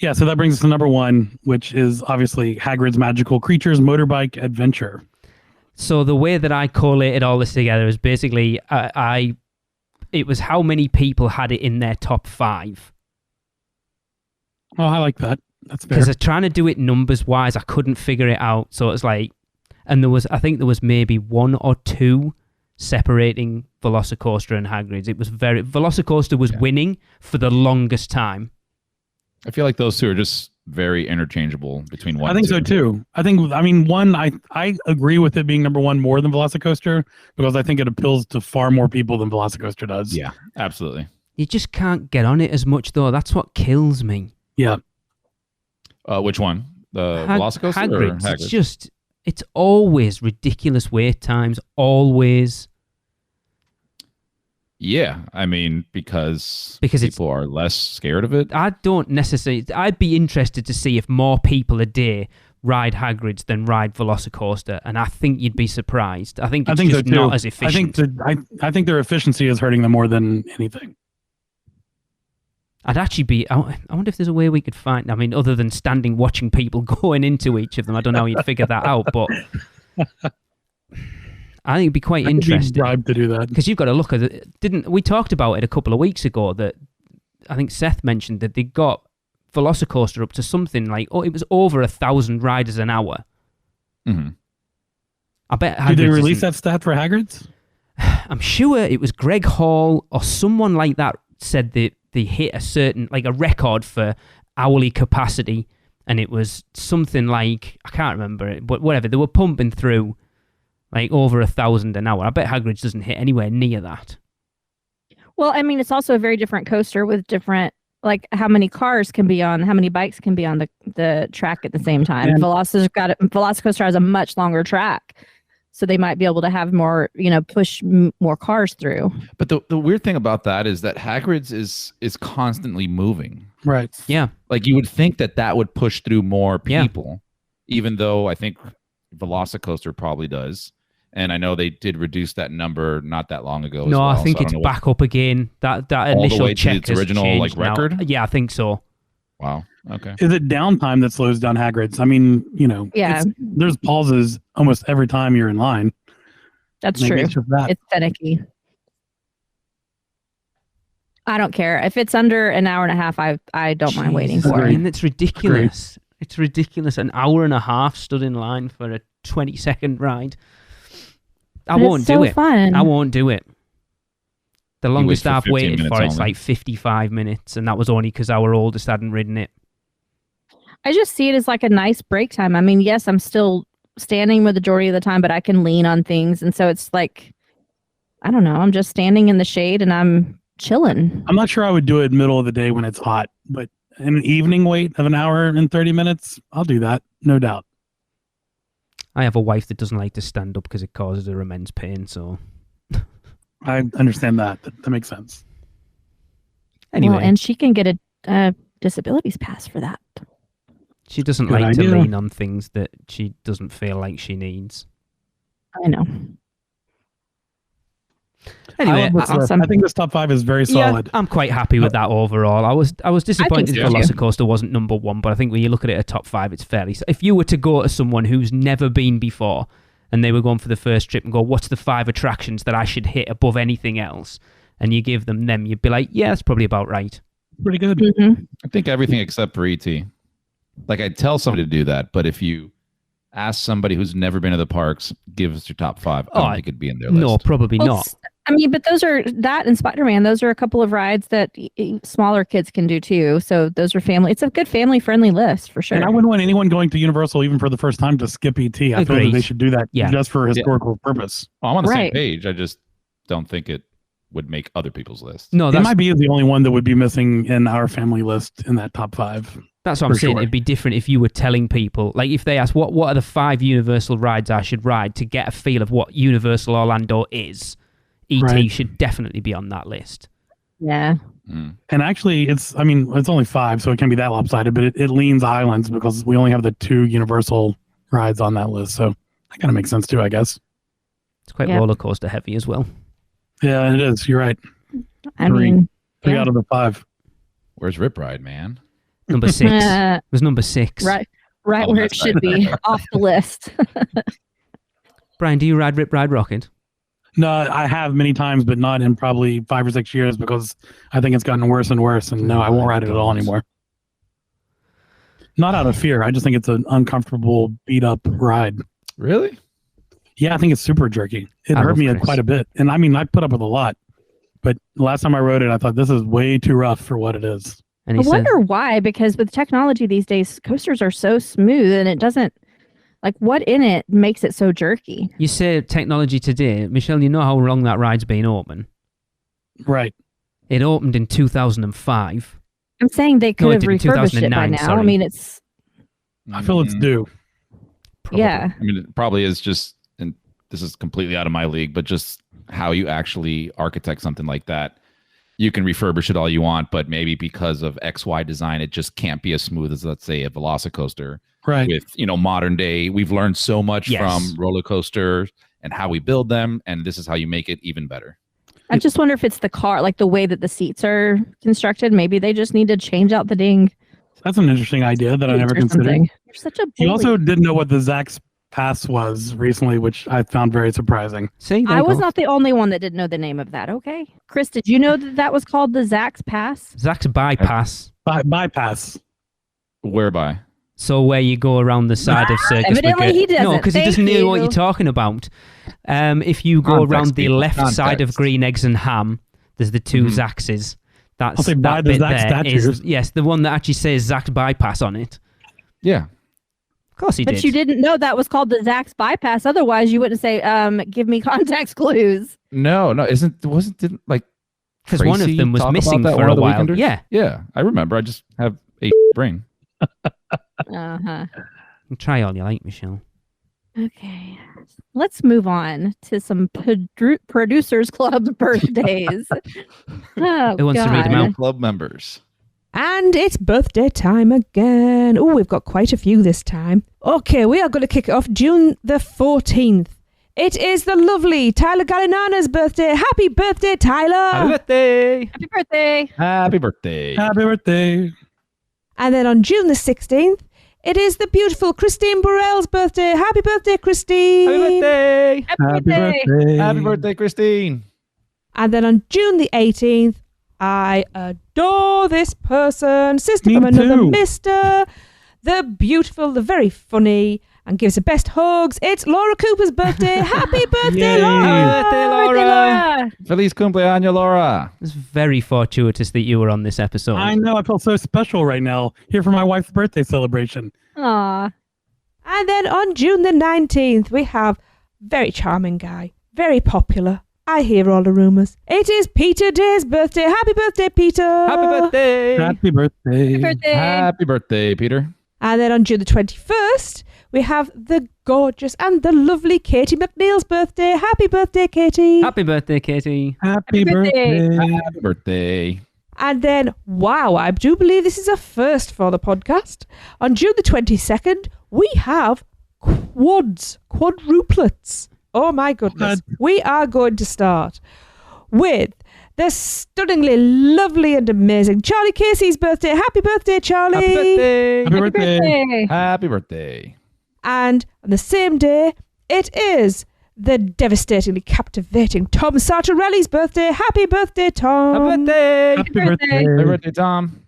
Yeah, so that brings us to number 1, which is obviously Hagrid's Magical Creatures Motorbike Adventure. So the way that I collated all this together is basically it was how many people had it in their top 5. Oh, I like that. That's fair. Because I'm trying to do it numbers wise, I couldn't figure it out. So it's like, and I think there was maybe 1 or 2 separating Velocicoaster and Hagrid's. It was Velocicoaster was winning for the longest time. I feel like those two are just very interchangeable between one. I think and so too. I mean, one, I agree with it being number 1 more than Velocicoaster because I think it appeals to far more people than Velocicoaster does. Yeah, absolutely. You just can't get on it as much though. That's what kills me. Yeah. Which one? The Velocicoaster or Hagrid's. Hagrid's? It's always ridiculous wait times. Always. Yeah, I mean, because people are less scared of it. I don't necessarily. I'd be interested to see if more people a day ride Hagrid's than ride Velocicoaster, and I think you'd be surprised. I think it's just not as efficient. I think their efficiency is hurting them more than anything. I'd actually be. I wonder if there's a way we could find. I mean, other than standing watching people going into each of them, I don't know how you'd figure that out, but. I think it'd be quite interesting. Bribed to do that because you've got to look at it. Didn't we talked about it a couple of weeks ago? That I think Seth mentioned that they got Velocicoaster up to something like it was over 1,000 riders an hour. Mm-hmm. I bet. Did they release that stat for Hagrid's? I'm sure it was Greg Hall or someone like that said that they hit a certain a record for hourly capacity, and it was something like I can't remember it, but whatever they were pumping through. Over 1,000 an hour. I bet Hagrid's doesn't hit anywhere near that. Well, I mean, it's also a very different coaster with different, how many cars can be on, how many bikes can be on the track at the same time. Velocicoaster has a much longer track, so they might be able to have more, push more cars through. But the weird thing about that is that Hagrid's is constantly moving. Right. Yeah. You would think that would push through more people, even though I think Velocicoaster probably does. And I know they did reduce that number not that long ago. No, as well, I think it's back up again. That initial check to its original record. Yeah, I think so. Wow. Okay. Is it downtime that slows down Hagrid's? I mean, there's pauses almost every time you're in line. That's true. It's finicky. I don't care if it's under an hour and a half. I don't mind waiting for it. And it's ridiculous. Agreed. It's ridiculous. An hour and a half stood in line for a 20-second ride. I won't do it. Fun. I won't do it. The longest I've waited for it's 55 minutes, and that was only because our oldest hadn't ridden it. I just see it as a nice break time. I mean, yes, I'm still standing the majority of the time, but I can lean on things, and so it's I don't know. I'm just standing in the shade and I'm chilling. I'm not sure I would do it middle of the day when it's hot, but an evening wait of an hour and 30 minutes, I'll do that, no doubt. I have a wife that doesn't like to stand up because it causes her immense pain, so... I understand that. That makes sense. Anyway. Well, and she can get a disabilities pass for that. She doesn't like to lean on things that she doesn't feel like she needs. I know. Anyway, awesome. I think this top 5 is very solid. Yeah, I'm quite happy with that overall. I was disappointed Velocicoaster wasn't number 1, but I think when you look at it at top 5, it's fairly... If you were to go to someone who's never been before and they were going for the first trip and go, what's the 5 attractions that I should hit above anything else? And you give them, you'd be like, yeah, that's probably about right. Pretty good. Mm-hmm. I think everything except for ET. I'd tell somebody to do that, but if you ask somebody who's never been to the parks, give us your top 5, I don't think it'd be in their list. No, probably not. I mean, but those are that and Spider-Man. Those are a couple of rides that smaller kids can do too. So those are family. It's a good family-friendly list for sure. And I wouldn't want anyone going to Universal even for the first time to skip ET. I feel that they should do that just for historical purpose. Well, I'm on the same page. I just don't think it would make other people's lists. No, it might be the only one that would be missing in our family list in that top 5. That's what I'm saying. It'd be different if you were telling people, if they ask, what are the 5 Universal rides I should ride to get a feel of what Universal Orlando is? ET should definitely be on that list. Yeah. Mm. And actually, it's only 5, so it can't be that lopsided, but it leans islands because we only have the 2 Universal rides on that list, so that kind of makes sense too, I guess. It's quite Yeah. roller coaster heavy as well. Yeah, it is. You're right. I Three. mean, 3 yeah. out of the 5. Where's Rip Ride, man? Number 6. It was number 6. right Oh, where it that's should right. be, off the list. Brian, do you ride Rip Ride Rocket? No, I have many times, but not in probably 5 or 6 years because I think it's gotten worse and worse. And no, I won't ride it at all anymore. Not out of fear. I just think it's an uncomfortable, beat up ride. Really? Yeah, I think it's super jerky. It I hurt love me Chris. quite a bit. And I mean, I put up with a lot. But last time I rode it, I thought this is way too rough for what it is. And I he said, wonder why, because with technology these days, coasters are so smooth and it doesn't, like, what in it makes it so jerky? you say technology today. Michelle, you know how long that ride's been open? Right. It opened in 2005. I'm saying they could No, it have didn't. refurbished it by 2009, now. I sorry. mean, it's, I feel it's Mm, due. Probably. yeah. I mean, it probably is just, and this is completely out of my league, but just how you actually architect something like that. You can refurbish it all you want, but maybe because of XY design, it just can't be as smooth as, let's say, a Velocicoaster. Right. With, modern day, we've learned so much Yes. from roller coasters and how we build them, and this is how you make it even better. I just wonder if it's the car, like the way that the seats are constructed. Maybe they just need to change out the ding. That's an interesting idea that I never seats or considered. something. You're such a You bully. also didn't know what the Zax Pass was recently, which I found very surprising. See, there I you was go. not the only one that didn't know the name of that. Okay. Chris, did you know that that was called the Zax Pass? Zach's bypass. Bypass. Whereby? So where you go around the side of Circus Evidently Brigade. he doesn't. No, because he Thank doesn't know what you. you're talking about. If you go Context, around the people, left side of context. Green Eggs and Ham, there's the 2 Mhm. Zaxes. That's I'll say by that the bit Zax there is, statues. yes, the one that actually says Zach's bypass on it. Yeah. Of course he But did. you didn't know that was called the Zax Bypass. Otherwise, you wouldn't say, give me context clues. No, didn't like Because one of Tracy them was talk about missing that for one a of the while. Weekenders? Yeah. Yeah, I remember. I just have a brain. Uh-huh. Try all you like, Michelle. Okay. Let's move on to some Producers Club birthdays. Oh, Who wants to read them God. out? Club members. And it's birthday time again. Oh, we've got quite a few this time. Okay, we are going to kick it off June the 14th. It is the lovely Tyler Gallinana's birthday. Happy birthday, Tyler! Happy birthday! Happy birthday. Happy birthday. Happy birthday. And then on June the 16th, it is the beautiful Christine Burrell's birthday. Happy birthday, Christine! Happy birthday! Happy Happy birthday. birthday. Happy birthday, Christine. And then on June the 18th, I adore this person. Sister Me from another too. mister. The beautiful, the very funny, and gives the best hugs. It's Laura Cooper's birthday. Happy birthday, Yay. Laura! Happy birthday, Laura! Feliz cumpleaños, Laura. It's very fortuitous that you were on this episode. I know. I feel so special right now here for my wife's birthday celebration. Aw. And then on June the 19th, we have very charming guy, very popular. I hear all the rumours. It is Peter Day's birthday. Happy birthday, Peter! Happy birthday! Happy birthday. Happy birthday. Happy birthday, Peter. And then on June the 21st, we have the gorgeous and the lovely Katie McNeil's birthday. Happy birthday, Katie! Happy birthday, Katie. Happy Happy birthday. birthday. Happy birthday. And then, wow, I do believe this is a first for the podcast. On June the 22nd, we have quadruplets. Oh my goodness. We are going to start with the stunningly lovely and amazing Charlie Casey's birthday. Happy birthday, Charlie! Happy birthday! Happy Happy birthday. birthday. Happy birthday. And on the same day, it is the devastatingly captivating Tom Sartorelli's birthday. Happy birthday, Tom! Happy birthday! Happy birthday. birthday. Happy birthday, Tom.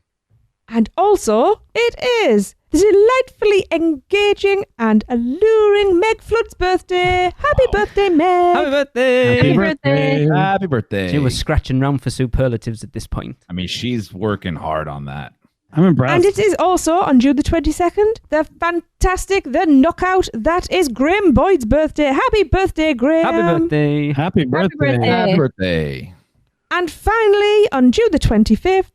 And also, it is the delightfully engaging and alluring Meg Flood's birthday. Happy birthday, Meg! Happy birthday! Happy Happy birthday. Happy birthday. She was scratching round for superlatives at this point. I mean, she's working hard on that. I'm impressed. And it is also on June the 22nd, the fantastic, the knockout, that is Graham Boyd's birthday. Happy birthday, Graham! Happy birthday! Happy birthday. birthday. Happy birthday. And finally, on June the 25th,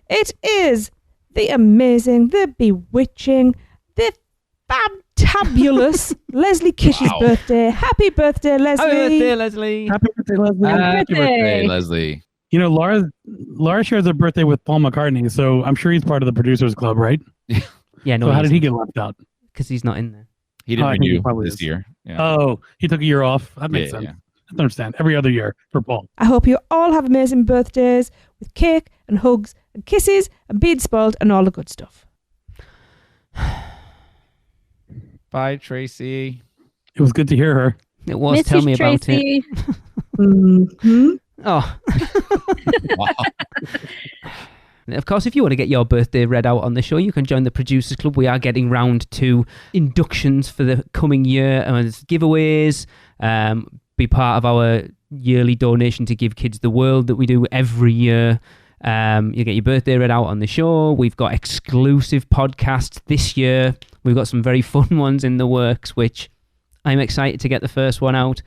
it is the amazing, the bewitching, the fantabulous Leslie Kish's Wow. birthday. Happy birthday, Leslie! Happy birthday, Leslie! Happy birthday, Leslie. Happy birthday, birthday. Leslie. You know, Laura shares a birthday with Paul McCartney, so I'm sure he's part of the Producers Club, right? Yeah, no, So how did he get left out? Because he's not in there. He didn't I think he renew probably this is. year. Yeah. Oh, he took a year off. That makes Yeah, sense. yeah. I understand. Every other year for Paul. I hope you all have amazing birthdays with cake and hugs and kisses and being spoiled and all the good stuff. Bye, Tracy. It was good to hear her. It was. Miss Tell you, me about it. Tracy. Oh. Wow. Of course, if you want to get your birthday read out on the show, you can join the Producers Club. We are getting round to inductions for the coming year. There's giveaways. Be part of our yearly donation to Give Kids the World that we do every year. You get your birthday read out on the show. We've got exclusive podcasts this year. We've got some very fun ones in the works, which I'm excited to get the first one out.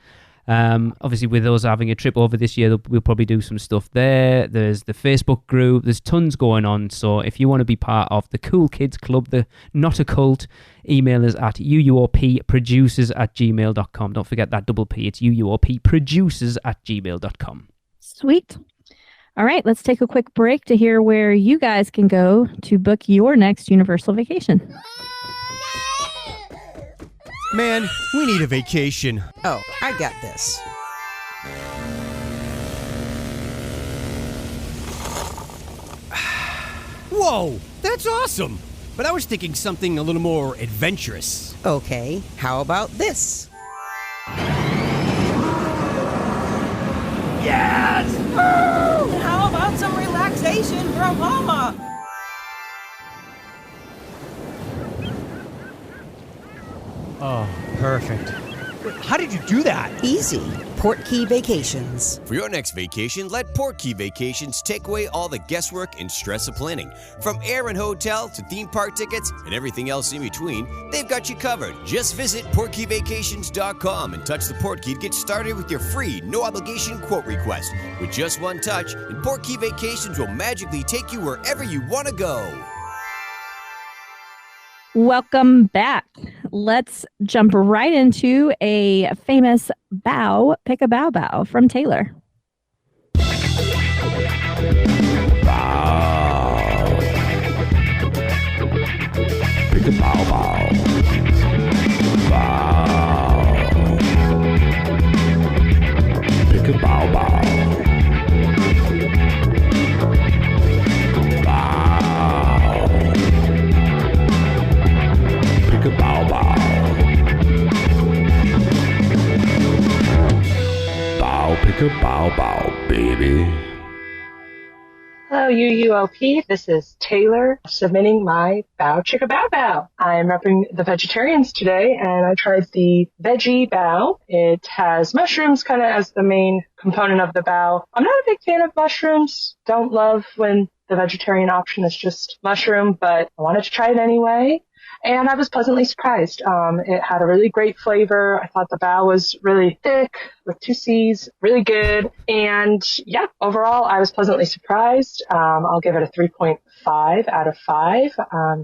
Obviously, with us having a trip over this year, we'll probably do some stuff there. There's the Facebook group. There's tons going on. So if you want to be part of the Cool Kids Club, the Not a Cult, email us at uuopproducers@gmail.com. Don't forget that double P. It's uuopproducers@gmail.com. Sweet. All right, let's take a quick break to hear where you guys can go to book your next Universal vacation. Man, we need a vacation. Oh, I got this. Whoa, that's awesome. But I was thinking something a little more adventurous. Okay, how about this? Yes! And how about some relaxation from Mama? Oh, perfect. Wait, how did you do that? Easy. Portkey Vacations. For your next vacation, let Portkey Vacations take away all the guesswork and stress of planning. From air and hotel to theme park tickets and everything else in between, they've got you covered. Just visit PortkeyVacations.com and touch the Portkey to get started with your free, no-obligation quote request. With just one touch, and Portkey Vacations will magically take you wherever you want to go. Welcome back. Let's jump right into a famous bow, pick a bow bow from Taylor. Bow. Pick a bow bow. Bow. Pick a bow bow. Bow. Pick a bow bow. Bow, pick a bow bow, baby. Hello, UUOP. This is Taylor submitting my Bow Chicka Bow Bow. I'm repping the vegetarians today, and I tried the veggie bow. It has mushrooms kind of as the main component of the bow. I'm not a big fan of mushrooms. Don't love when the vegetarian option is just mushroom, but I wanted to try it anyway. And I was pleasantly surprised. It had a really great flavor. I thought the bow was really thick with 2 C's, really good. And yeah, overall, I was pleasantly surprised. I'll give it a 3.5 out of 5.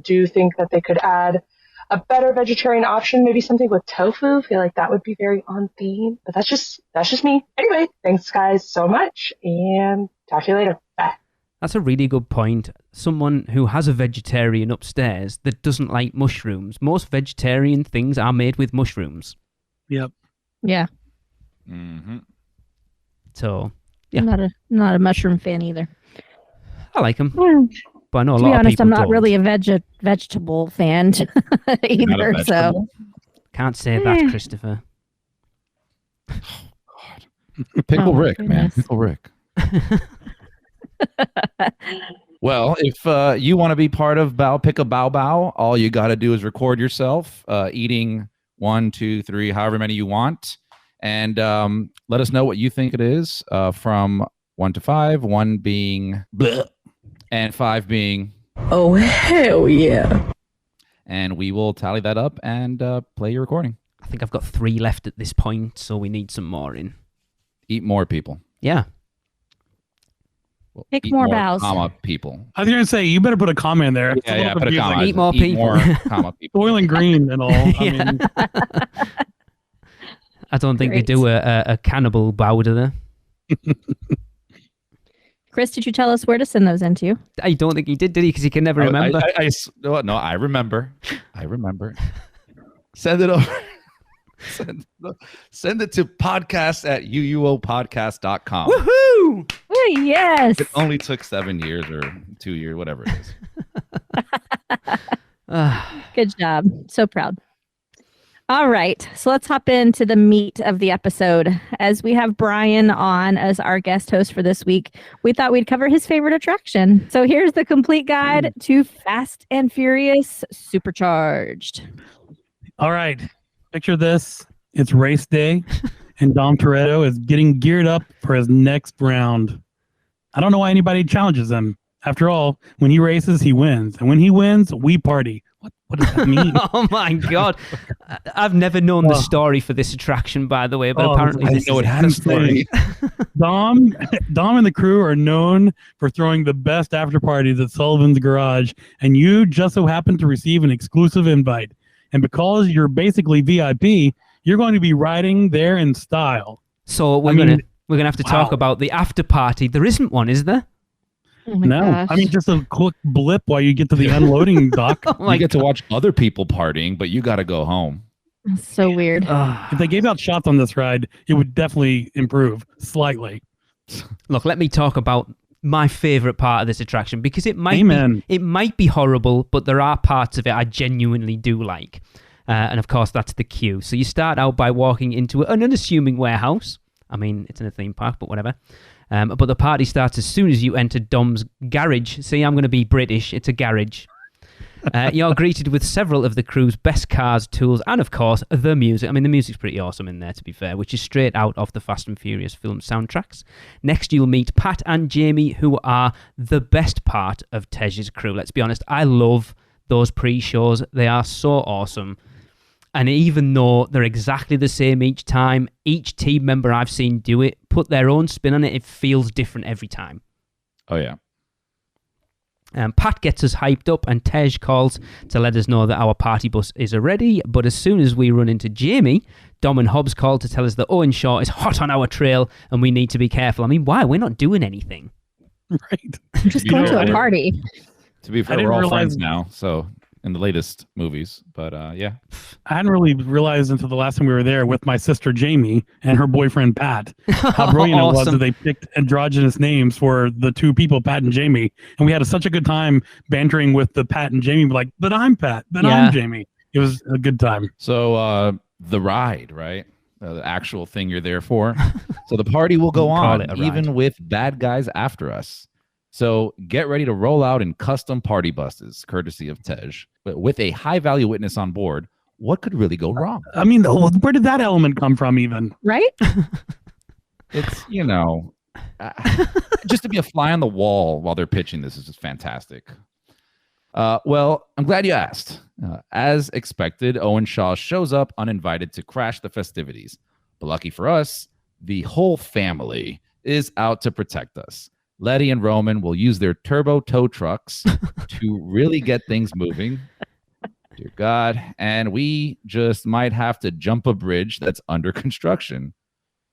Do think that they could add a better vegetarian option, maybe something with tofu. Feel like that would be very on theme, but that's just me. Anyway, thanks guys so much, and talk to you later. Bye. That's a really good point. Someone who has a vegetarian upstairs that doesn't like mushrooms. Most vegetarian things are made with mushrooms. Yep. Yeah. Mm-hmm. So, yeah. I'm not a mushroom fan either. I like them. Mm. But I know a To lot be of honest, people I'm not don't. really a vegetable fan either. So Can't say that, Christopher. Pickle Oh, my Rick, man. goodness. Pickle Rick. Well, if you want to be part of Bow Pick a Bow Bow, all you got to do is record yourself eating 1, 2, 3, however many you want, and let us know what you think it is from 1 to 5, 1 being bleh, and 5 being Oh, hell yeah. and we will tally that up and play your recording. I think I've got 3 left at this point, so we need some more in. Eat more people. Yeah. Well, Pick eat more bows. comma people. I was going to say, you better put a comma in there. It's a Yeah, little put a confusing. comma. Eat more people. More, comma people. Boiling green and all. I mean, I don't think Great. they do a cannibal bow, do they? Chris, did you tell us where to send those into? I don't think he did he? Because he can never remember. No, I remember. I remember. Send it over. Send it to podcast@uuopodcast.com. Woohoo! Oh, yes. It only took 7 years or 2 years, whatever it is. Good job. So proud. All right. So let's hop into the meat of the episode. As we have Brian on as our guest host for this week, we thought we'd cover his favorite attraction. So here's the complete guide to Fast and Furious Supercharged. All right. Picture this. It's race day, and Dom Toretto is getting geared up for his next round. I don't know why anybody challenges him. After all, when he races, he wins. And when he wins, we party. What does that mean? Oh my God. I've never known the story for this attraction, by the way, but apparently I this know is it has a story. Dom and the crew are known for throwing the best after parties at Sullivan's Garage, and you just so happen to receive an exclusive invite. And because you're basically VIP, you're going to be riding there in style. So we're gonna have to talk about the after party. There isn't one, is there? Oh my gosh. I mean, just a quick blip while you get to the unloading dock. You get to watch other people partying, but you got to go home. That's so weird. If they gave out shots on this ride, it would definitely improve slightly. Look, let me talk about my favorite part of this attraction, because it might be horrible, but there are parts of it I genuinely do like. And of course, that's the queue. So you start out by walking into an unassuming warehouse. I mean, it's in a theme park, but whatever. But the party starts as soon as you enter Dom's garage. See, I'm going to be British. It's a garage. You're greeted with several of the crew's best cars, tools, and of course, the music. I mean, the music's pretty awesome in there, to be fair, which is straight out of the Fast and Furious film soundtracks. Next, you'll meet Pat and Jamie, who are the best part of Tej's crew. Let's be honest, I love those pre-shows. They are so awesome. And even though they're exactly the same each time, each team member I've seen do it, put their own spin on it, it feels different every time. Oh, yeah. Pat gets us hyped up, and Tej calls to let us know that our party bus is ready. But as soon as we run into Jamie, Dom and Hobbs call to tell us that Owen Shaw is hot on our trail and we need to be careful. I mean, why? We're not doing anything. Right. I'm just going to a party. To be fair, we're all friends now, so in the latest movies. But yeah. I hadn't really realized until the last time we were there with my sister Jamie and her boyfriend Pat how brilliant it was that they picked androgynous names for the two people, Pat and Jamie. And we had such a good time bantering with the Pat and Jamie, like, but I'm Pat, but I'm Jamie. It was a good time. So the ride, right? The actual thing you're there for. So the party will go on, even with bad guys after us. So get ready to roll out in custom party buses, courtesy of Tej. But with a high-value witness on board, what could really go wrong? I mean, where did that element come from even? Right? It's, just to be a fly on the wall while they're pitching this is just fantastic. Well, I'm glad you asked. As expected, Owen Shaw shows up uninvited to crash the festivities. But lucky for us, the whole family is out to protect us. Letty and Roman will use their turbo tow trucks to really get things moving. Dear God. And we just might have to jump a bridge that's under construction.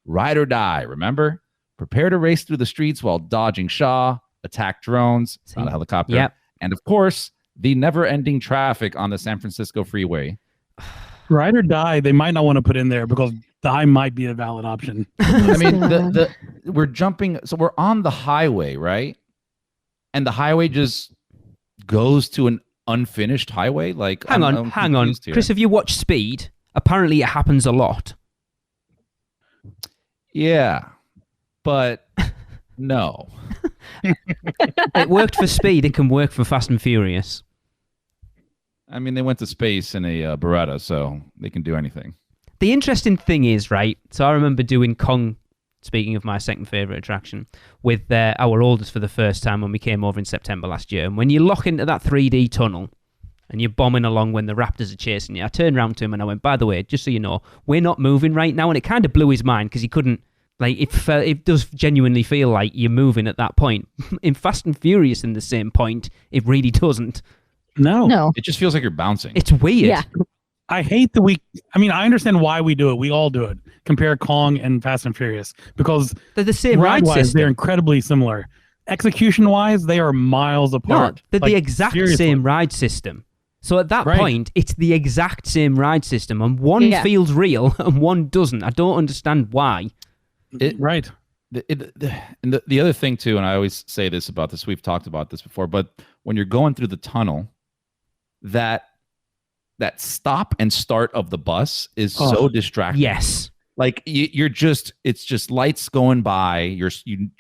Ride or die, remember? Prepare to race through the streets while dodging Shaw, attack drones, not a helicopter, and of course, the never-ending traffic on the San Francisco freeway. Ride or die, they might not want to put in there because die might be a valid option. I mean, we're jumping, so we're on the highway, right? And the highway just goes to an unfinished highway. Like, hang on, here. Chris. Have you watched Speed? Apparently, it happens a lot. Yeah, but no. It worked for Speed. It can work for Fast and Furious. I mean, they went to space in a Beretta, so they can do anything. The interesting thing is, right, so I remember doing Kong, speaking of my second favourite attraction, with our oldest for the first time when we came over in September last year. And when you lock into that 3D tunnel and you're bombing along when the raptors are chasing you, I turned around to him and I went, by the way, just so you know, we're not moving right now. And it kind of blew his mind because he couldn't, like, it does genuinely feel like you're moving at that point. In Fast and Furious, in the same point, it really doesn't. No. It just feels like you're bouncing. It's weird. Yeah. I hate I understand why we do it. We all do it. Compare Kong and Fast and Furious because they're the same ride system. They're incredibly similar. Execution-wise, they are miles apart. No, they're the exact same ride system. So at that Right. point, it's the exact same ride system, and one feels real and one doesn't. I don't understand why. Right. And the other thing too, and I always say this about this, we've talked about this before, but when you're going through the tunnel, that stop and start of the bus is so distracting. Yes. Like it's just lights going by. You're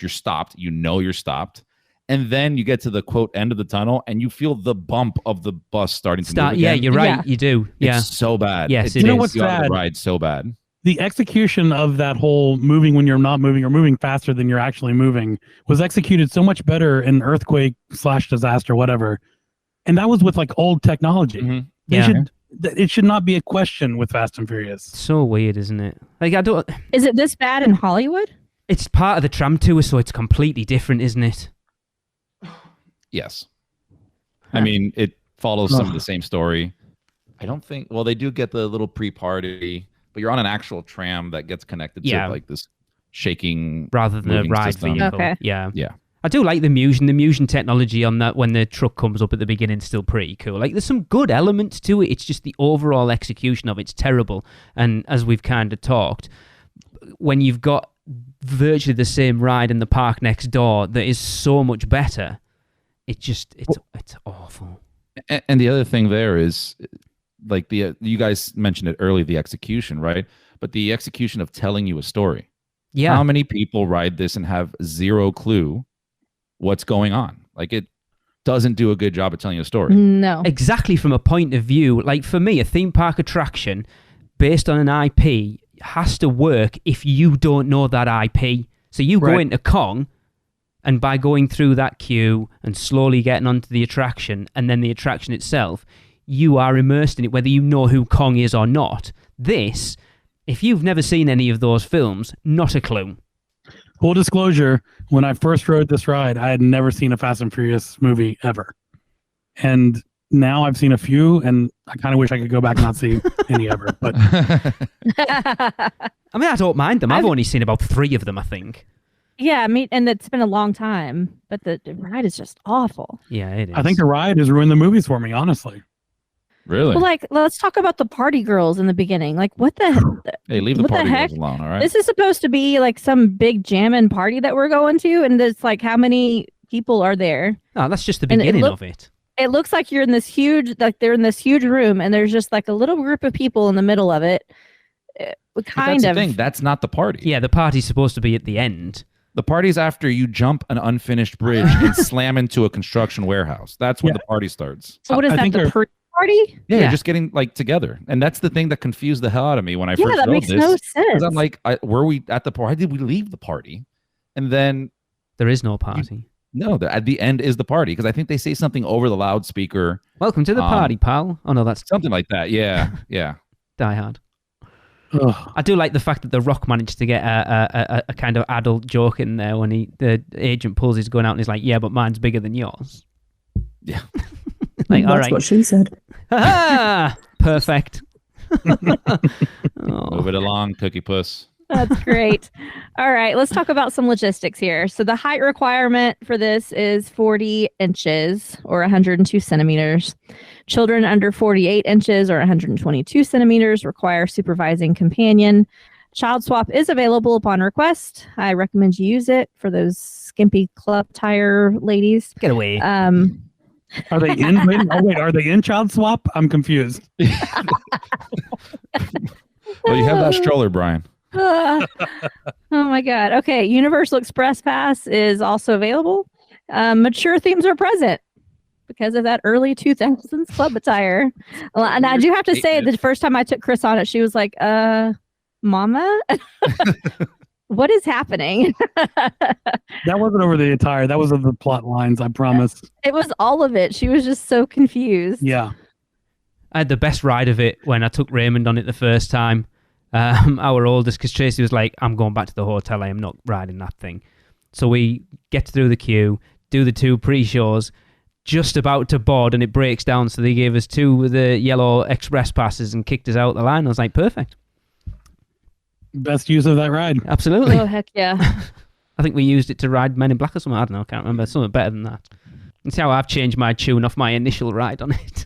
stopped. You're stopped, and then you get to the quote end of the tunnel, and you feel the bump of the bus starting to move again. Yeah, you're right. Yeah. You do. Yeah. It's so bad. Yes, it you know takes what's you out of sad? the ride so bad. The execution of that whole moving when you're not moving or moving faster than you're actually moving was executed so much better in earthquake/disaster, whatever. And that was with like old technology. Mhm. It should not be a question with Fast and Furious. So weird, isn't it? Like I don't. Is it this bad in Hollywood? It's part of the tram tour, so it's completely different, isn't it? Yes. I mean, it follows some of the same story. I don't think. Well, they do get the little pre-party, but you're on an actual tram that gets connected to like this shaking rather than a moving ride system. vehicle. Okay. Yeah. Yeah. I do like the Musion technology on that when the truck comes up at the beginning is still pretty cool. Like there's some good elements to it. It's just the overall execution of it's terrible. And as we've kind of talked, when you've got virtually the same ride in the park next door that is so much better, it's awful. And the other thing there is, like you guys mentioned it earlier, the execution, right? But the execution of telling you a story. Yeah. How many people ride this and have zero clue what's going on? Like it doesn't do a good job of telling you a story. No. Exactly from a point of view, like for me, a theme park attraction based on an IP has to work if you don't know that IP. So you go into Kong, and by going through that queue and slowly getting onto the attraction, and then the attraction itself, you are immersed in it, whether you know who Kong is or not. This, if you've never seen any of those films, not a clue. Full disclosure, when I first rode this ride, I had never seen a Fast and Furious movie ever. And now I've seen a few, and I kind of wish I could go back and not see any ever. But I mean, I don't mind them. I've only seen about 3 of them, I think. Yeah, I mean, and it's been a long time, but the ride is just awful. Yeah, it is. I think the ride has ruined the movies for me, honestly. Really? Well, like, let's talk about the party girls in the beginning. Like, what the? Hey, leave the what party heck? girls alone, all right? This is supposed to be like some big jamming party that we're going to, and it's like, how many people are there? Oh, that's just the And beginning of it. It looks like you're in this huge, like they're in this huge room, and there's just like a little group of people in the middle of it. But that's the thing. That's not the party. Yeah, the party's supposed to be at the end. The party's after you jump an unfinished bridge and slam into a construction warehouse. That's when the party starts. So what is I that? think The they're- pre-party? Yeah, you're just getting like together, and that's the thing that confused the hell out of me when I Yeah, first that rode makes this. no 'Cause sense. I'm like, were we at the party? Why did we leave the party? And then There is no party. no, at the end is the party because I think they say something over the loudspeaker, Welcome to the party, pal. Oh no, that's something like that. Yeah, yeah. Die Hard. Ugh. I do like the fact that The Rock managed to get a kind of adult joke in there when the agent pulls his gun out and he's like, "Yeah, but mine's bigger than yours." Yeah. Like, all That's right, what she said. Ha-ha! Perfect. Move it along, Cookie Puss. That's great. All right, let's talk about some logistics here. So the height requirement for this is 40 inches or 102 centimeters. Children under 48 inches or 122 centimeters require supervising companion. Child swap is available upon request. I recommend you use it for those skimpy club tire ladies. Get away. Are they in? Wait, are they in Child Swap? I'm confused. Well, you have that stroller, Brian. Oh my God. Okay. Universal Express Pass is also available. Mature themes are present because of that early 2000s club attire. And I do have to say, the first time I took Chris on it, she was like, Mama, what is happening? That wasn't over the attire. That was over the plot lines, I promise. It was all of it. She was just so confused. Yeah. I had the best ride of it when I took Raymond on it the first time. Our oldest, because Tracy was like, I'm going back to the hotel. I am not riding that thing. So we get through the queue, do the 2 pre-shows, just about to board, and it breaks down. So they gave us 2 of the yellow express passes and kicked us out the line. I was like, perfect. Best use of that ride. Absolutely. Oh, heck yeah. I think we used it to ride Men in Black or something. I don't know. I can't remember. Something better than that. And see how I've changed my tune off my initial ride on it.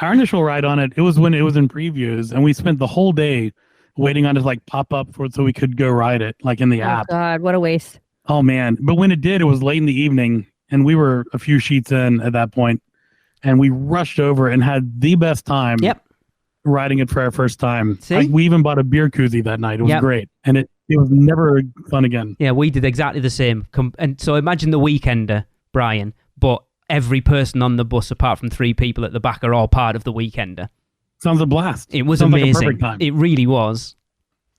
Our initial ride on it, it was when it was in previews, and we spent the whole day waiting on it to like pop up for it so we could go ride it, like in the Oh app. God, what a waste. Oh man. But when it did, it was late in the evening, and we were a few sheets in at that point, and we rushed over and had the best time. Yep. Riding it for our first time. See? Like, we even bought a beer koozie that night. It was Yep. great. And it was never fun again. Yeah, we did exactly the same. And so imagine the Weekender, Brian, but every person on the bus, apart from 3 people at the back, are all part of the Weekender. Sounds a blast. It was Sounds like a amazing. perfect time. It really was.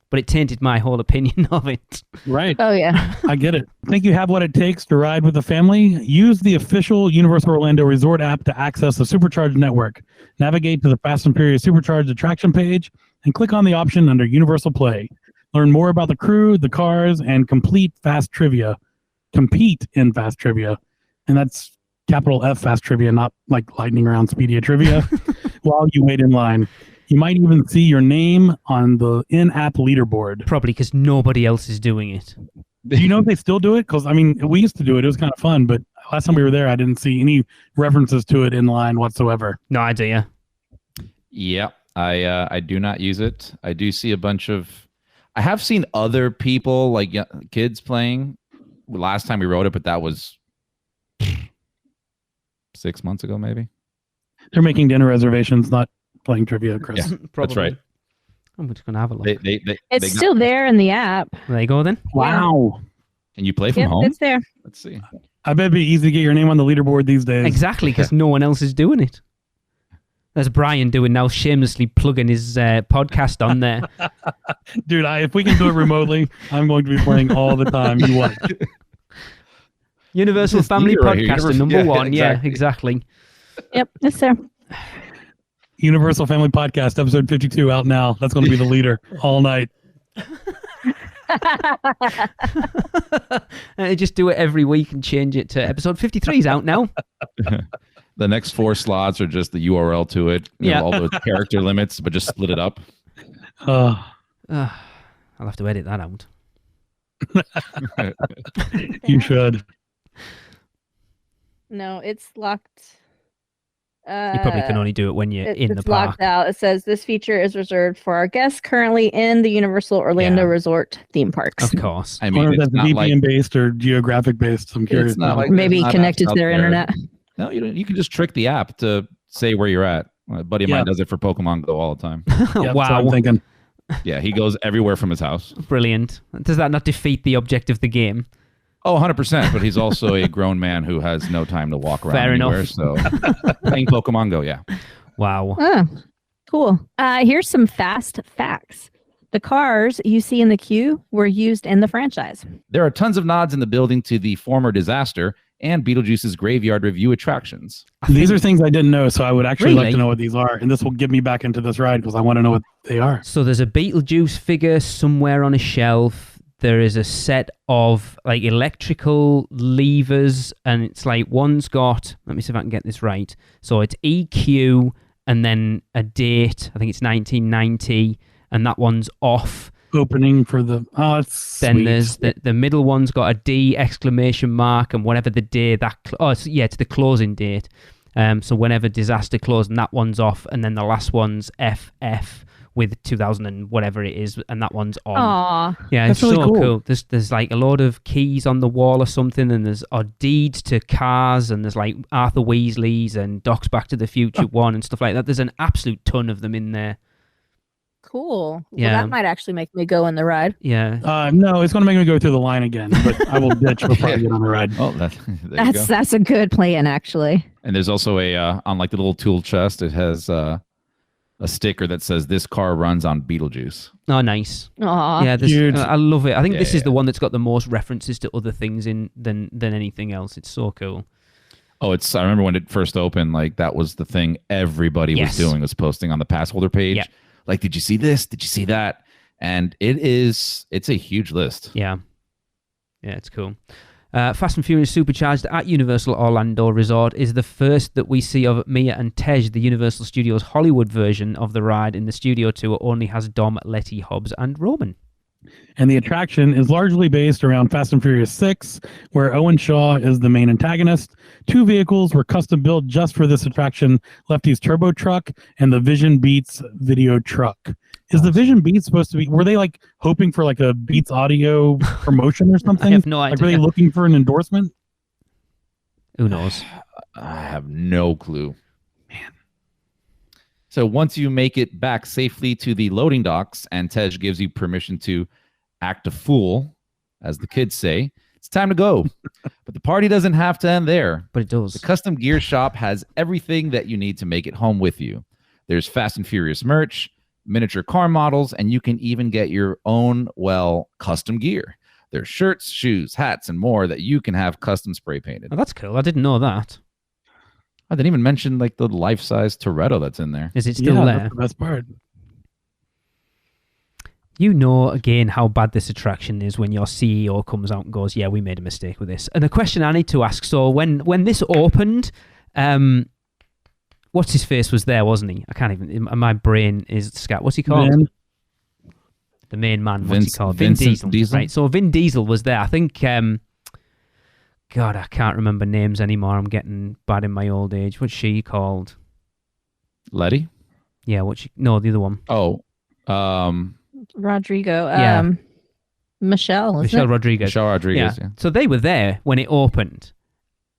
But it tainted my whole opinion of it. Right. Oh yeah. I get it. Think you have what it takes to ride with a family? Use the official Universal Orlando Resort app to access the Supercharged network. Navigate to the Fast and Furious Supercharged attraction page and click on the option under Universal Play. Learn more about the crew, the cars, and compete in Fast Trivia. And that's capital F Fast Trivia, not like lightning round Speedia Trivia, while you wait in line. You might even see your name on the in-app leaderboard. Probably because nobody else is doing it. Do you know if they still do it? Because, I mean, we used to do it. It was kind of fun, but last time we were there, I didn't see any references to it in line whatsoever. No idea. Yeah, I do not use it. I do see a bunch of... I have seen other people, like kids playing. Last time we rode it, but that was 6 months ago, maybe. They're making dinner reservations, not playing trivia, Chris. Yeah, that's right. I'm just going to have a look. It's still there in the app. There you go then. Wow. Can you play from Yep, home? it's there. Let's see. I bet it'd be easy to get your name on the leaderboard these days. Exactly, because no one else is doing it. There's Brian doing now, shamelessly plugging his podcast on there. Dude, if we can do it remotely, I'm going to be playing all the time. You want? Universal This is Family leader right here. Podcaster, Universal- number yeah, one. Yeah, exactly. exactly. Yep, it's there. Universal Family Podcast, episode 52 out now. That's going to be the leader all night. Just do it every week and change it to episode 53 is out now. The next 4 slots are just the URL to it. You know, all those character limits, but just split it up. I'll have to edit that out. You should. No, it's locked. You probably can only do it when you're in the it's park. locked out. It says this feature is reserved for our guests currently in the Universal Orlando Resort theme parks. Of course. I I wonder mean, if it's that's not VPN like... based or geographic based. I'm curious. It's not now. like Maybe there's not connected apps to their out there. internet. No, you can just trick the app to say where you're at. A buddy of mine does it for Pokemon Go all the time. Yep, that's what Wow. I'm thinking. Yeah, he goes everywhere from his house. Brilliant. Does that not defeat the object of the game? Oh, 100%. But he's also a grown man who has no time to walk around Fair anywhere. enough. So playing Pokemon Go, yeah. Wow. Oh, cool. Here's some fast facts. The cars you see in the queue were used in the franchise. There are tons of nods in the building to the former disaster and Beetlejuice's graveyard review attractions. These are things I didn't know, so I would actually like Really? to know what these are. And this will get me back into this ride because I want to know what they are. So there's a Beetlejuice figure somewhere on a shelf. There is a set of like electrical levers, and it's like one's got, let me see if I can get this right. So it's EQ and then a date. I think it's 1990, and that one's off. Opening for the it's Then sweet. there's the middle one's got a D exclamation mark and whatever the day that it's the closing date. So whenever disaster closed, and that one's off, and then the last one's FF with 2000 and whatever it is, and that one's on. Aw. Yeah, That's it's really so cool. There's like a load of keys on the wall or something, and there's deeds to cars, and there's like Arthur Weasley's and Doc's Back to the Future one and stuff like that. There's an absolute ton of them in there. Cool. Yeah. Well, that might actually make me go in the ride. Yeah. No, it's going to make me go through the line again, but I will ditch before I get on the ride. Oh, there you go. That's a good plan, actually. And there's also a on like the little tool chest, it has a sticker that says this car runs on Beetlejuice. Oh, nice. Aw. Yeah, Huge. I love it. I think Yeah, this is yeah. the one that's got the most references to other things in than anything else. It's so cool. Oh, I remember when it first opened, like that was the thing everybody Yes. was doing, was posting on the pass holder page. Yep. Like, did you see this? Did you see that? And it's a huge list. Yeah. Yeah, it's cool. Fast and Furious Supercharged at Universal Orlando Resort is the first that we see of Mia and Tej. The Universal Studios Hollywood version of the ride in the studio tour only has Dom, Letty, Hobbs, and Roman. And the attraction is largely based around Fast and Furious 6, where Owen Shaw is the main antagonist. 2 vehicles were custom built just for this attraction, Lefty's Turbo Truck and the Vision Beats Video Truck. Is the Vision Beats supposed to be, were they like hoping for like a Beats Audio promotion or something? I have no Like, idea. were they looking for an endorsement? Who knows? I have no clue. Man. So once you make it back safely to the loading docks and Tej gives you permission to act a fool, as the kids say, it's time to go. But the party doesn't have to end there. But it does. The custom gear shop has everything that you need to make it home with you. There's Fast and Furious merch, miniature car models, and you can even get your own, well, custom gear. There's shirts, shoes, hats, and more that you can have custom spray painted. Oh, that's cool. I didn't know that. I didn't even mention like the life-size Toretto that's in there. Is it still there? That's the best part. You know, again, how bad this attraction is when your CEO comes out and goes, yeah, we made a mistake with this. And the question I need to ask, so when this opened, what's his face was there, wasn't he? I can't even, my brain is scat. What's he called? Man. The main man, what's he called? Vincent Diesel. Right, so Vin Diesel was there. I think, God, I can't remember names anymore. I'm getting bad in my old age. What's she called? Letty? Yeah, no, the other one. Oh, Rodrigo. Yeah. Michelle. Michelle Rodriguez. Michelle Rodriguez, yeah. So they were there when it opened.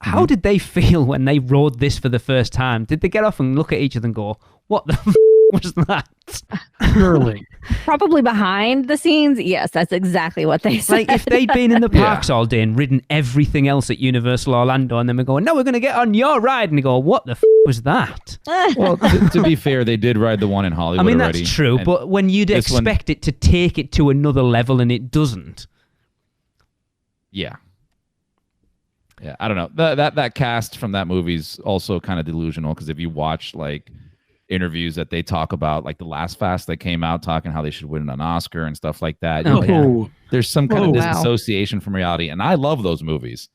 How did they feel when they rode this for the first time? Did they get off and look at each other and go, what the was that? Surely. Probably behind the scenes. Yes, that's exactly what they said. Like if they'd been in the parks all day and ridden everything else at Universal Orlando and then we're going, no, we're going to get on your ride. And they go, what the was that? Well, to be fair, they did ride the one in Hollywood I mean, already. that's true, but when you'd expect it to take it to another level and it doesn't. Yeah. Yeah, I don't know. That cast from that movie's also kind of delusional because if you watch like interviews that they talk about, like the last Fast that came out talking how they should win an Oscar and stuff like that. There's some kind of disassociation from reality, and I love those movies.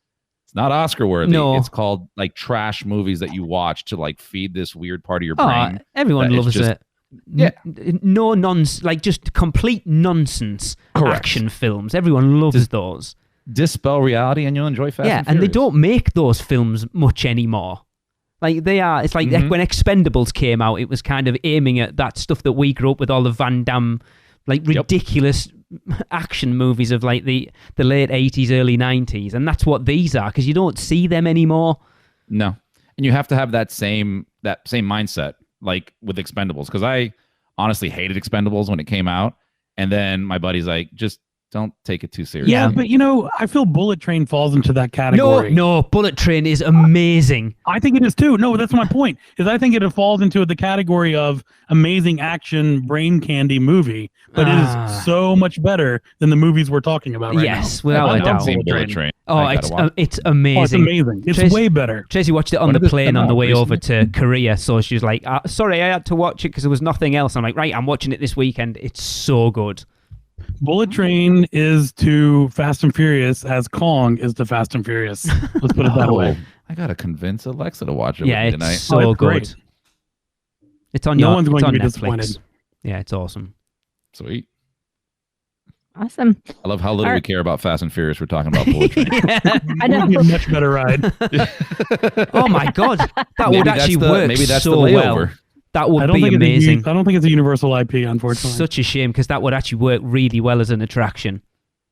It's not Oscar worthy. No. It's called like trash movies that you watch to like feed this weird part of your brain. Everyone loves it. Yeah. No nonsense, like just complete nonsense action films. Everyone loves those. Dispel reality and you'll enjoy Fast and and they Furious. don't make those films much anymore. Like they are, it's like when Expendables came out, it was kind of aiming at that stuff that we grew up with, all the Van Damme, like ridiculous action movies of like the late 80s, early 90s. And that's what these are, because you don't see them anymore. No. And you have to have that same mindset, like with Expendables, because I honestly hated Expendables when it came out. And then my buddy's like, just don't take it too seriously. Yeah, but you know, I feel Bullet Train falls into that category. No, Bullet Train is amazing. I think it is too. No, that's my point. Is I think it falls into the category of amazing action brain candy movie, but it is so much better than the movies we're talking about right now. Yes, without a doubt. Bullet Train. Oh, it's amazing. Oh, it's amazing. It's way better. Tracy watched it on the plane on the way over to Korea, so she was like, sorry, I had to watch it because there was nothing else. I'm like, right, I'm watching it this weekend. It's so good. Bullet Train is to Fast and Furious as Kong is to Fast and Furious. Let's put it that way. I gotta convince Alexa to watch it Yeah, with it's me tonight. so it's good. great. It's on No one's going it's to on be Netflix. disappointed. Yeah, it's awesome. Sweet. Awesome. I love how little we care about Fast and Furious. We're talking about Bullet Train. I know. It would be a much better ride. Oh my god, that would actually work maybe that's so the layover. well. That would I don't be think amazing. I don't think it's a universal IP, unfortunately. Such a shame because that would actually work really well as an attraction.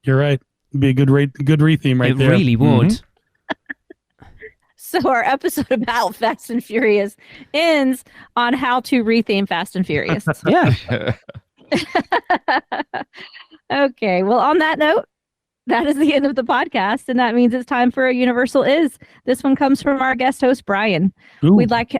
You're right. It'd be a good retheme right it there. really would. So our episode about Fast and Furious ends on how to retheme Fast and Furious. Yeah. Okay. Well, on that note, that is the end of the podcast, and that means it's time for a Universal Is. This one comes from our guest host, Brian. Ooh. We'd like,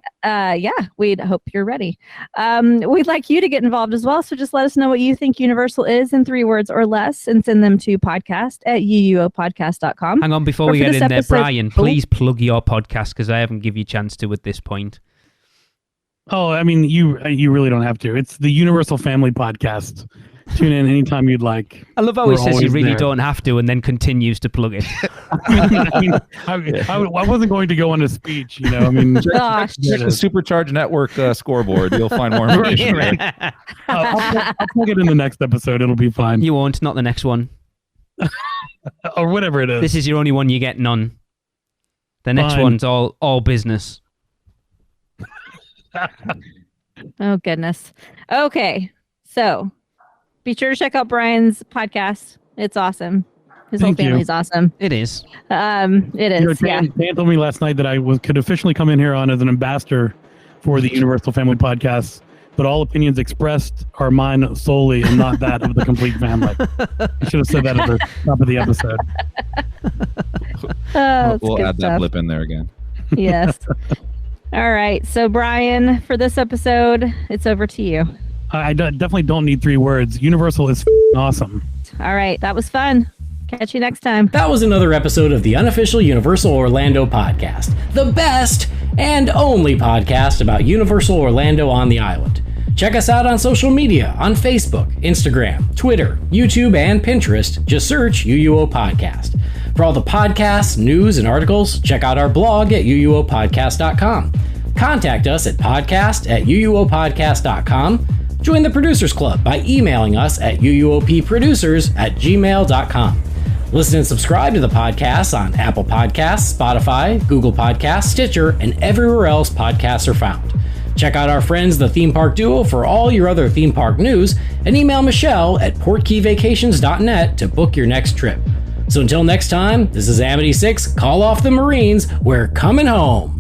we'd hope you're ready. We'd like you to get involved as well, so just let us know what you think Universal is in 3 words or less, and send them to podcast@uuopodcast.com. Hang on, before we get in there, Brian, please plug your podcast because I haven't given you a chance to at this point. Oh, I mean, you really don't have to. It's the Universal Family Podcast. Tune in anytime you'd like. I love how We're he says you always really there. don't have to and then continues to plug it. I wasn't going to go on a speech, you know. I mean, Gosh. Check the Supercharged Network scoreboard. You'll find more information. I'll plug it in the next episode. It'll be fine. You won't, not the next one. Or whatever it is. This is your only one you get none. The next Fine. one's all business. Oh, goodness. Okay. So be sure to check out Brian's podcast. It's awesome. His Thank whole you. family's awesome. It is. It is. Yeah. Dan told me last night that I could officially come in here on as an ambassador for the Universal Family Podcast, but all opinions expressed are mine solely and not that of the complete family. I should have said that at the top of the episode. We'll add that blip in there again. Yes. All right. So, Brian, for this episode, it's over to you. I definitely don't need 3 words. Universal is awesome. All right. That was fun. Catch you next time. That was another episode of the unofficial Universal Orlando podcast, the best and only podcast about Universal Orlando on the island. Check us out on social media on Facebook, Instagram, Twitter, YouTube, and Pinterest. Just search UUO Podcast. For all the podcasts, news, and articles, check out our blog at uuopodcast.com. Contact us at podcast@uuopodcast.com. Join the Producers Club by emailing us at uuopproducers@gmail.com. Listen and subscribe to the podcast on Apple Podcasts, Spotify, Google Podcasts, Stitcher, and everywhere else podcasts are found. Check out our friends, the Theme Park Duo, for all your other theme park news, and email Michelle at portkeyvacations.net to book your next trip. So until next time, this is Amity 6, Call Off the Marines, we're coming home.